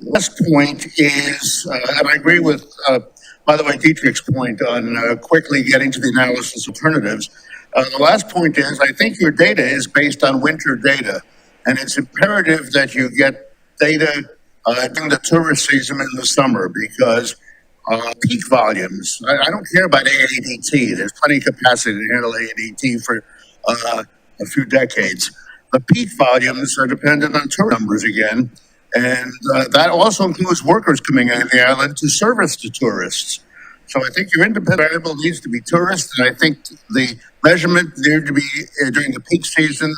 Last point is, and I agree with, by the way, Dietrich's point on quickly getting to the analysis alternatives. The last point is, I think your data is based on winter data, and it's imperative that you get data during the tourist season in the summer, because peak volumes, I don't care about AADT. There's plenty of capacity to handle AADT for a few decades. The peak volumes are dependent on tour numbers again, and that also includes workers coming in the island to service the tourists. So I think your independent variable needs to be tourists, and I think the measurement needs to be during the peak season,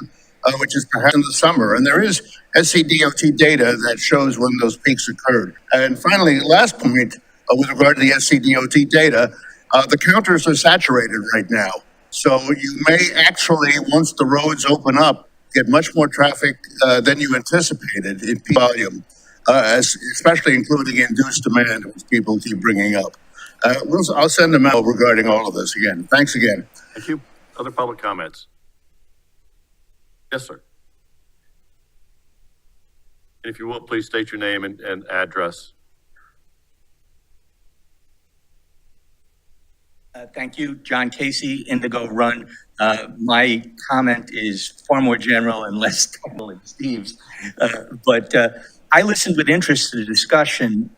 which is perhaps in the summer. And there is SCDOT data that shows when those peaks occurred. And finally, last point, with regard to the SCDOT data, the counters are saturated right now. So you may actually, once the roads open up, get much more traffic than you anticipated in peak volume, especially including induced demand, which people keep bringing up. I'll send them out regarding all of this again. Thanks again. Thank you. Other public comments? Yes, sir. And if you will, please state your name and address. Thank you, John Casey, Indigo Run. My comment is far more general and less technical than Steve's. But I listened with interest to the discussion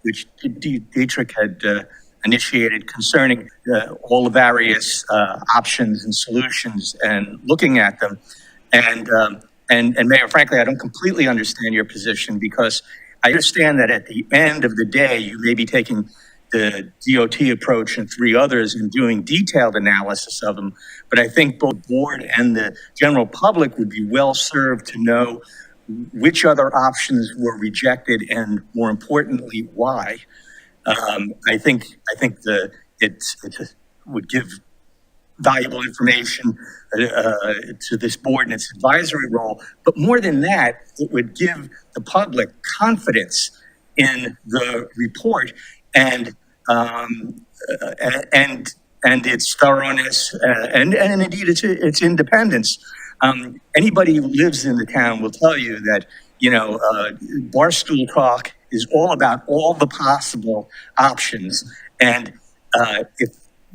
which Dietrich had initiated concerning all the various options and solutions and looking at them. And Mayor, frankly, I don't completely understand your position, because I understand that at the end of the day, you may be taking the DOT approach and three others and doing detailed analysis of them. But I think both board and the general public would be well served to know which other options were rejected and, more importantly, why. I think it would give valuable information to this board in its advisory role. But more than that, it would give the public confidence in the report and its thoroughness and indeed its independence. Anybody who lives in the town will tell you that, Barstool Talk is all about all the possible options. And if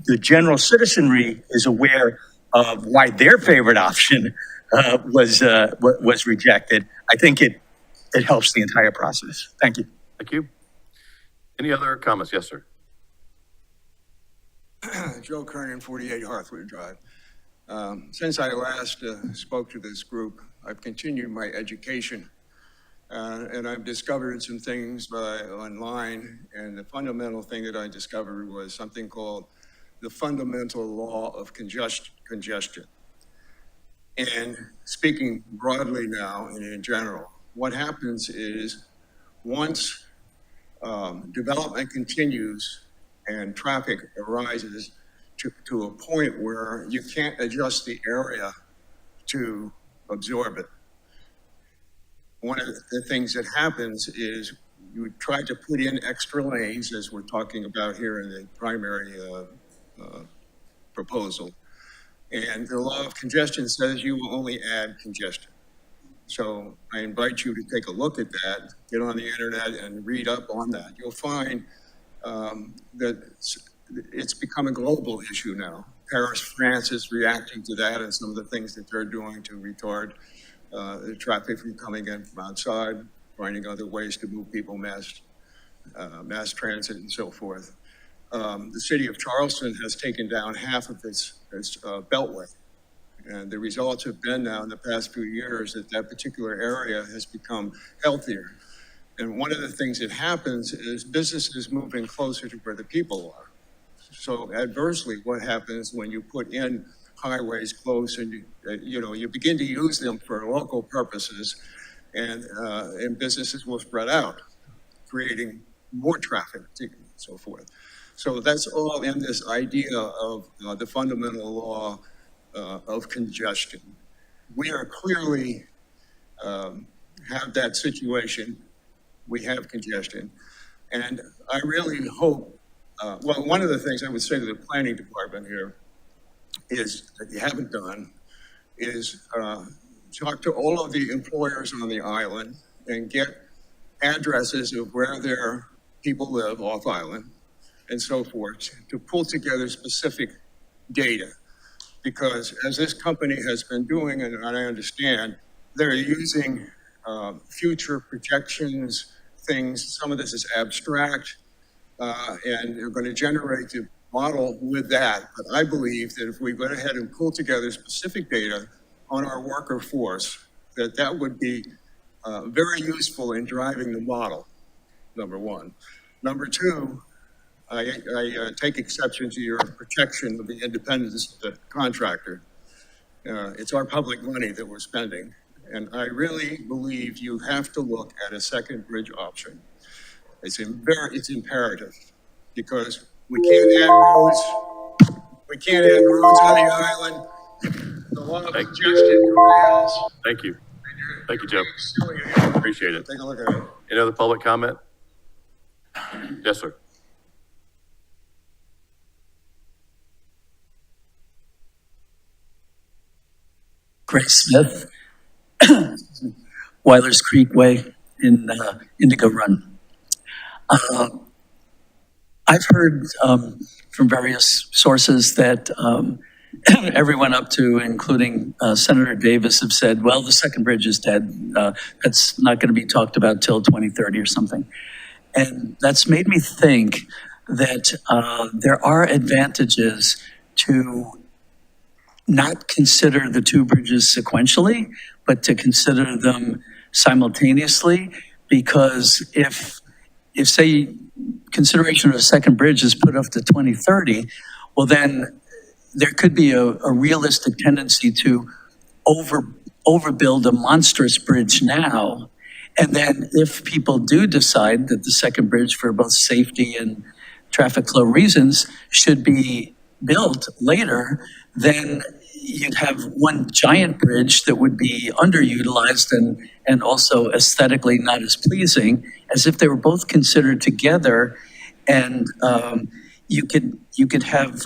the general citizenry is aware of why their favorite option was rejected. I think it helps the entire process. Thank you. Thank you. Any other comments? Yes, sir. Joe Kernan, 48 Harthwood Drive. Since I last spoke to this group, I've continued my education, and I've discovered some things online, and the fundamental thing that I discovered was something called the fundamental law of congestion. And speaking broadly now and in general, what happens is once development continues and traffic arises to a point where you can't adjust the area to absorb it. One of the things that happens is you try to put in extra lanes, as we're talking about here in the primary proposal. And the law of congestion says you will only add congestion. So I invite you to take a look at that, get on the internet and read up on that. You'll find that it's become a global issue now. Paris, France is reacting to that and some of the things that they're doing to retard the traffic from coming in from outside, finding other ways to move people mass transit and so forth. The city of Charleston has taken down half of its beltway. And the results have been now in the past few years that that particular area has become healthier. And one of the things that happens is businesses moving closer to where the people are. So adversely, what happens when you put in highways close and you begin to use them for local purposes, and businesses will spread out, creating more traffic and so forth. So that's all in this idea of the fundamental law of congestion. We are clearly have that situation. We have congestion. And I really hope, well, one of the things I would say to the planning department here is that you haven't done is talk to all of the employers on the island and get addresses of where their people live off island and so forth to pull together specific data. Because as this company has been doing, and I understand, they're using future projections, things, some of this is abstract, and they're going to generate the model with that. But I believe that if we went ahead and pull together specific data on our worker force, that would be very useful in driving the model, number one. Number two, I take exception to your protection of the independence of the contractor. It's our public money that we're spending. And I really believe you have to look at a second bridge option. It's imperative because we can't add roads. We can't add roads on the island. The law of congestion prevails. Thank you. Thank you, Joe. Appreciate it. Take a look at it. Any other public comment? Yes, sir. Grace Smith, Weiler's Creek Way in Indigo Run. I've heard from various sources that everyone up to, including Senator Davis, have said, well, the second bridge is dead. That's not going to be talked about till 2030 or something. And that's made me think that there are advantages to not consider the two bridges sequentially, but to consider them simultaneously, because if say consideration of a second bridge is put off to 2030, well then there could be a realistic tendency to overbuild a monstrous bridge now. And then if people do decide that the second bridge for both safety and traffic flow reasons should be built later, then you'd have one giant bridge that would be underutilized and also aesthetically not as pleasing as if they were both considered together. And you could have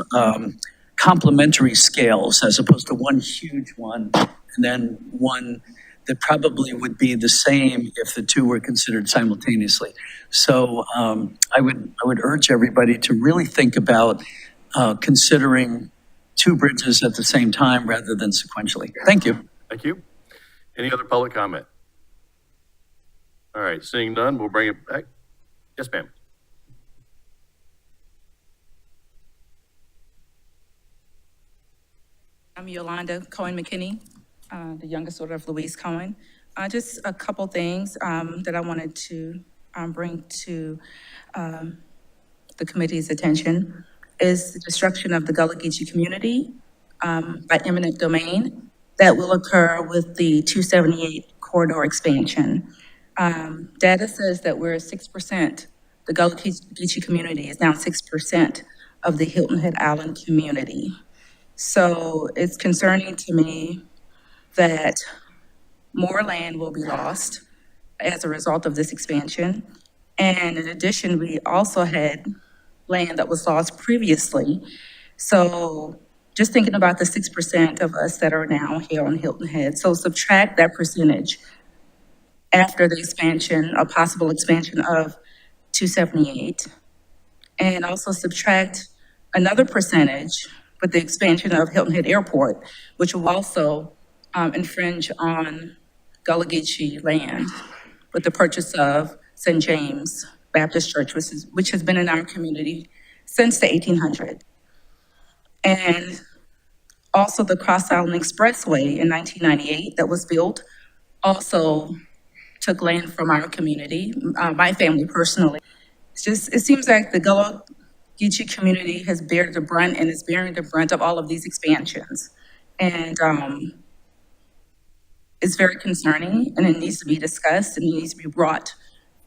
complementary scales as opposed to one huge one and then one that probably would be the same if the two were considered simultaneously. So I would urge everybody to really think about considering two bridges at the same time rather than sequentially. Thank you. Thank you. Any other public comment? All right, seeing none, we'll bring it back. Yes, ma'am. I'm Yolanda Cohen McKinney, the youngest daughter of Louise Cohen. Just a couple things that I wanted to bring to the committee's attention is the destruction of the Gullah Geechee community by eminent domain that will occur with the 278 corridor expansion. Data says that we're 6%, the Gullah Geechee community is now 6% of the Hilton Head Island community. So it's concerning to me that more land will be lost as a result of this expansion. And in addition, we also had land that was lost previously. So just thinking about the 6% of us that are now here on Hilton Head. So subtract that percentage after the expansion, a possible expansion of 278. And also subtract another percentage with the expansion of Hilton Head Airport, which will also infringe on Gullah Geechee land with the purchase of St. James Baptist Church, which has been in our community since the 1800s. And also the Cross Island Expressway in 1998 that was built also took land from our community, my family personally. It seems like the Gullah Geechee community has beared the brunt and is bearing the brunt of all of these expansions. And it's very concerning, and it needs to be discussed, and it needs to be brought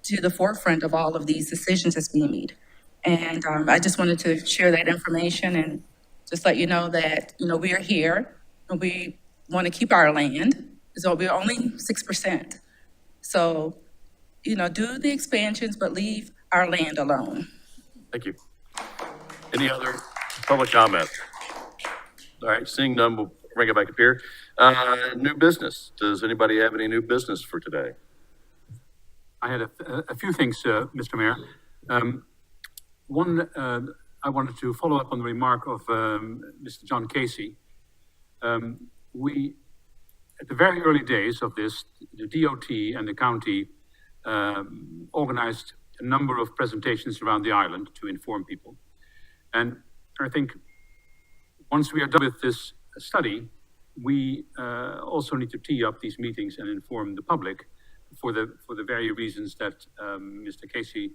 to the forefront of all of these decisions that's being made. And I just wanted to share that information and just let you know that, we are here and we want to keep our land. So we're only 6%. So, do the expansions, but leave our land alone. Thank you. Any other public comment? All right, seeing none, we'll bring it back up here. New business. Does anybody have any new business for today? I had a few things, Mr. Mayor. One, I wanted to follow up on the remark of Mr. John Casey. We, at the very early days of this, the DOT and the county organized a number of presentations around the island to inform people. And I think once we are done with this study, we also need to tee up these meetings and inform the public for the very reasons that Mr. Casey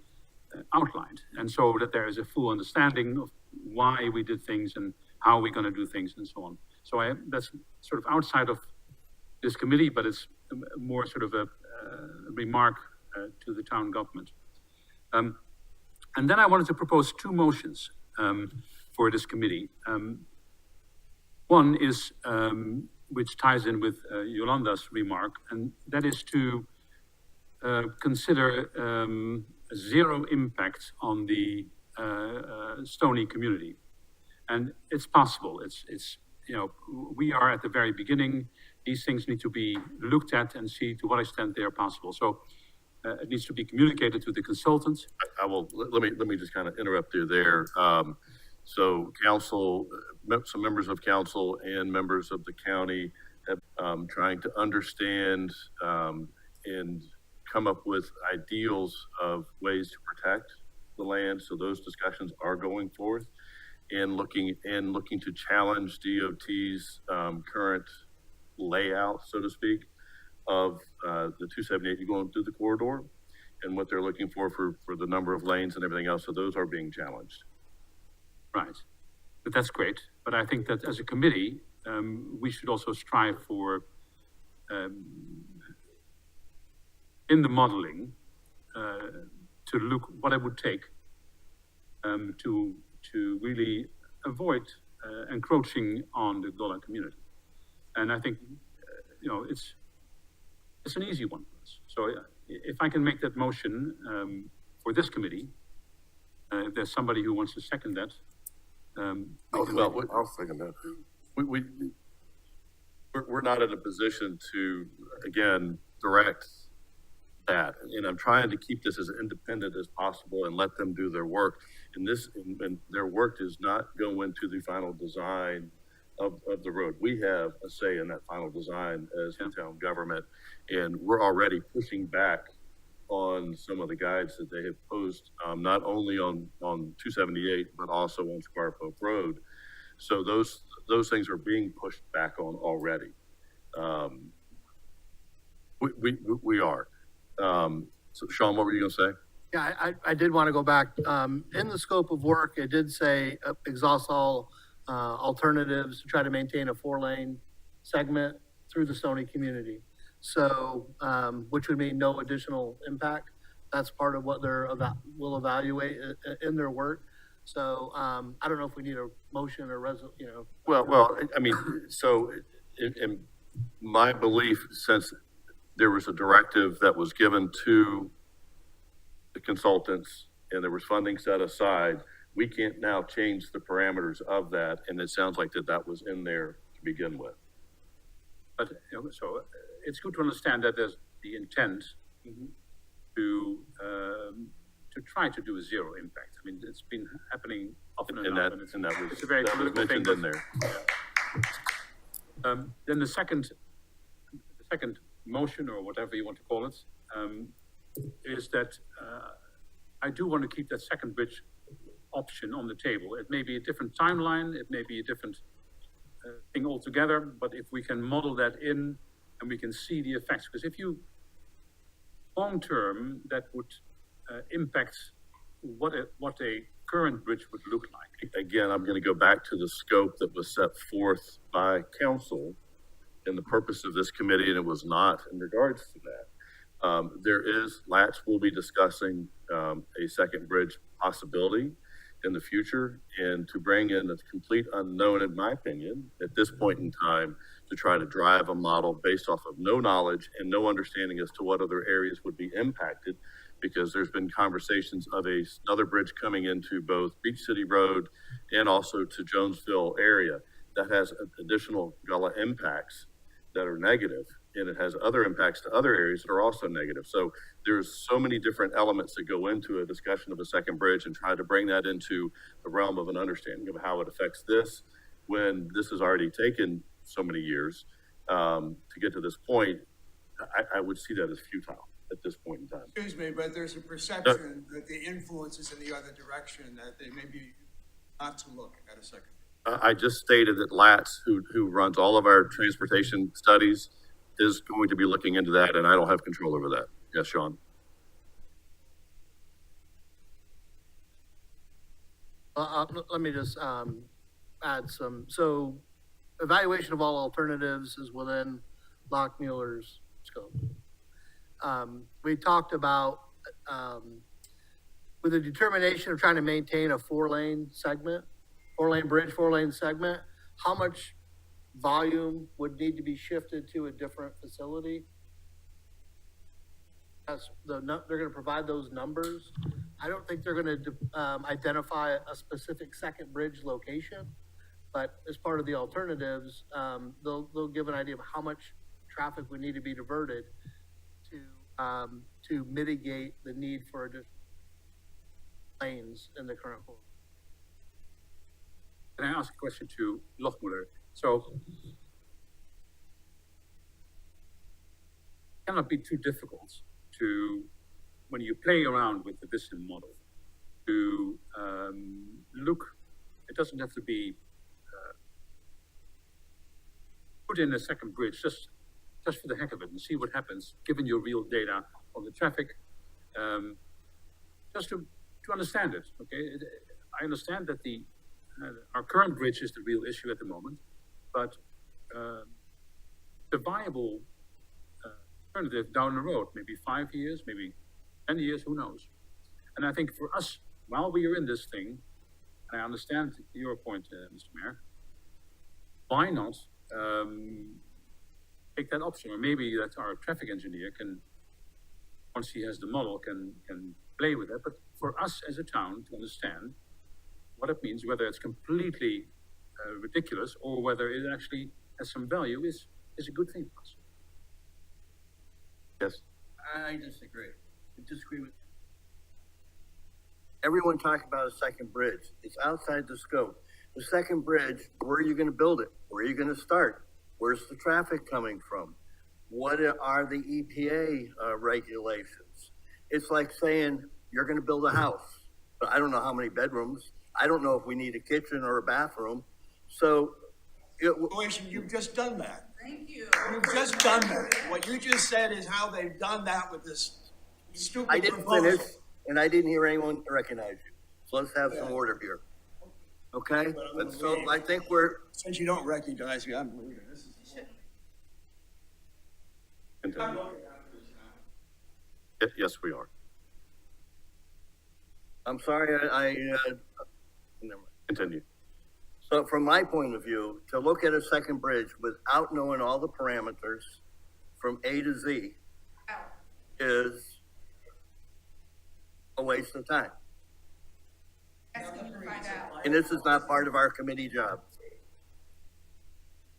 outlined. And so that there is a full understanding of why we did things and how we're going to do things and so on. So that's sort of outside of this committee, but it's more sort of a remark to the town government. And then I wanted to propose two motions for this committee. One is, which ties in with Yolanda's remark, and that is to consider zero impact on the Stony community. And it's possible. It's we are at the very beginning. These things need to be looked at and see to what extent they are possible. So it needs to be communicated to the consultants. I will, let me just kind of interrupt you there. So council, some members of council and members of the county have trying to understand and come up with ideals of ways to protect the land. So those discussions are going forth and looking to challenge DOT's current layout, so to speak, of the 278 going through the corridor and what they're looking for the number of lanes and everything else. So those are being challenged. Right, but that's great. But I think that as a committee, we should also strive for, in the modeling, to look what it would take to really avoid encroaching on the Gullah community. And I think, it's an easy one for us. So if I can make that motion for this committee, if there's somebody who wants to second that. I'll second that. We're not in a position to, again, direct that. And I'm trying to keep this as independent as possible and let them do their work. And their work does not go into the final design of the road. We have a say in that final design as the town government, and we're already pushing back on some of the guides that they have posed, not only on 278, but also on Squire Pope Road. So those things are being pushed back on already. We are. So Sean, what were you gonna say? Yeah, I did want to go back. In the scope of work, it did say exhaust all alternatives to try to maintain a 4-lane segment through the Stony community. So, which would mean no additional impact. That's part of what will evaluate in their work. So, I don't know if we need a motion or Well, I mean, so in my belief, since there was a directive that was given to the consultants and there was funding set aside, we can't now change the parameters of that. And it sounds like that was in there to begin with. But, so it's good to understand that there's the intent to try to do a zero impact. I mean, it's been happening often enough. And that was, it's a very that was political mentioned thing, in there. Then the second motion, or whatever you want to call it, is that I do want to keep that second bridge option on the table. It may be a different timeline, it may be a different thing altogether, but if we can model that in and we can see the effects, because if you long term, that would impact what a current bridge would look like. Again, I'm going to go back to the scope that was set forth by council and the purpose of this committee, and it was not in regards to that. Latch will be discussing a second bridge possibility in the future, and to bring in a complete unknown, in my opinion, at this point in time, to try to drive a model based off of no knowledge and no understanding as to what other areas would be impacted, because there's been conversations of another bridge coming into both Beach City Road and also to Jonesville area that has additional gullah impacts that are negative, and it has other impacts to other areas that are also negative. So there's so many different elements that go into a discussion of a second bridge, and try to bring that into the realm of an understanding of how it affects this, when this has already taken so many years to get to this point. I would see that as futile at this point in time. Excuse me, but there's a perception that the influence is in the other direction, that they may be not to look at a second. I just stated that Latz, who runs all of our transportation studies, is going to be looking into that, and I don't have control over that. Yes, Sean? let me just add some. So evaluation of all alternatives is within Lockmueller's scope. We talked about with the determination of trying to maintain a 4-lane segment, 4-lane bridge, 4-lane segment, how much volume would need to be shifted to a different facility? They're going to provide those numbers. I don't think they're going to identify a specific second bridge location, but as part of the alternatives, they'll give an idea of how much traffic would need to be diverted to mitigate the need for additional lanes in the current corridor. Can I ask a question to Lochmuller? So, it cannot be too difficult to, when you play around with the business model, to look, it doesn't have to be put in a second bridge, just for the heck of it, and see what happens, given your real data on the traffic, just to understand it, okay? I understand that our current bridge is the real issue at the moment, but the viable alternative down the road, maybe 5 years, maybe 10 years, who knows? And I think for us, while we are in this thing, and I understand your point, Mr. Mayor, why not take that option? Or maybe that our traffic engineer can, once he has the model, can play with it. But for us as a town to understand what it means, whether it's completely ridiculous or whether it actually has some value, is a good thing for us. Yes. I disagree. I disagree with you. Everyone talking about a second bridge. It's outside the scope. the second bridge, where are you gonna build it? Where are you gonna start? Where's the traffic coming from? What are the EPA regulations? It's like saying you're gonna build a house, but I don't know how many bedrooms. I don't know if we need a kitchen or a bathroom. So You've just done that. Thank you. You've just done that. What you just said is how they've done that with this stupid I didn't proposal. finish, and I didn't hear anyone recognize you. So let's have some order here. Okay? And so I think we're, Since you don't recognize me, I'm leaving. This is. Continue. Yes, we are. I'm sorry, never mind. Continue. So from my point of view, to look at a second bridge without knowing all the parameters from A to Z is a waste of time. And this is not part of our committee job.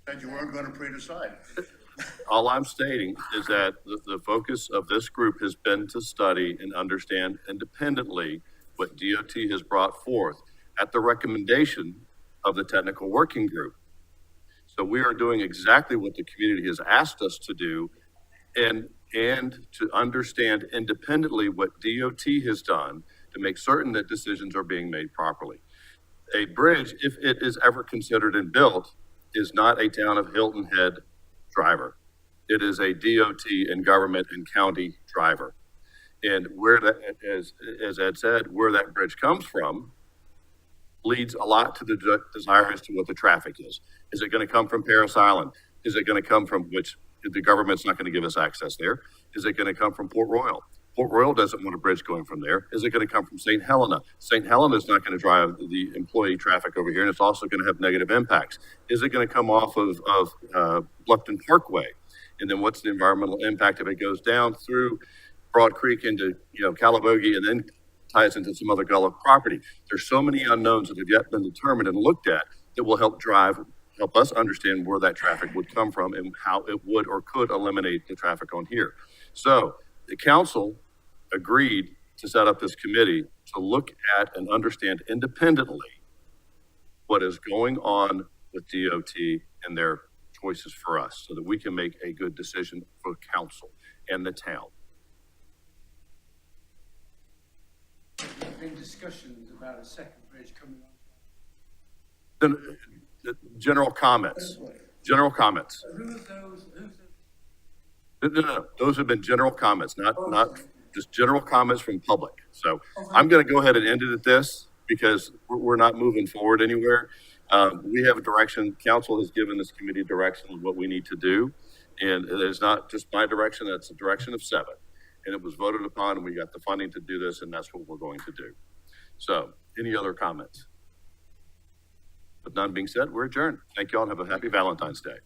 Said you weren't gonna pre-decide. All I'm stating is that the focus of this group has been to study and understand independently what DOT has brought forth at the recommendation of the technical working group. So we are doing exactly what the community has asked us to do and to understand independently what DOT has done to make certain that decisions are being made properly. A bridge, if it is ever considered and built, is not a town of Hilton Head driver. It is a DOT and government and county driver. And where that, as Ed said, where that bridge comes from leads a lot to the desire as to what the traffic is. Is it going to come from Paris Island? Is it going to come from, which the government's not going to give us access there? Is it going to come from Port Royal? Port Royal doesn't want a bridge going from there. Is it going to come from St. Helena? St. Helena is not going to drive the employee traffic over here, and it's also going to have negative impacts. Is it going to come off of Hilton Parkway? And then what's the environmental impact if it goes down through Broad Creek into, Calabogie and then ties into some other Gullah property? There's so many unknowns that have yet been determined and looked at that will help us understand where that traffic would come from and how it would or could eliminate the traffic on here. So the council agreed to set up this committee to look at and understand independently what is going on with DOT and their choices for us so that we can make a good decision for council and the town. There's been discussions about a second bridge coming on. The general comments. General comments. No. Those have been general comments, not just general comments from public. So I'm going to go ahead and end it at this because we're not moving forward anywhere. We have a direction. Council has given this committee direction of what we need to do. And it is not just my direction. That's the direction of 7. And it was voted upon and we got the funding to do this. And that's what we're going to do. So any other comments? With none being said, we're adjourned. Thank you all and have a happy Valentine's Day.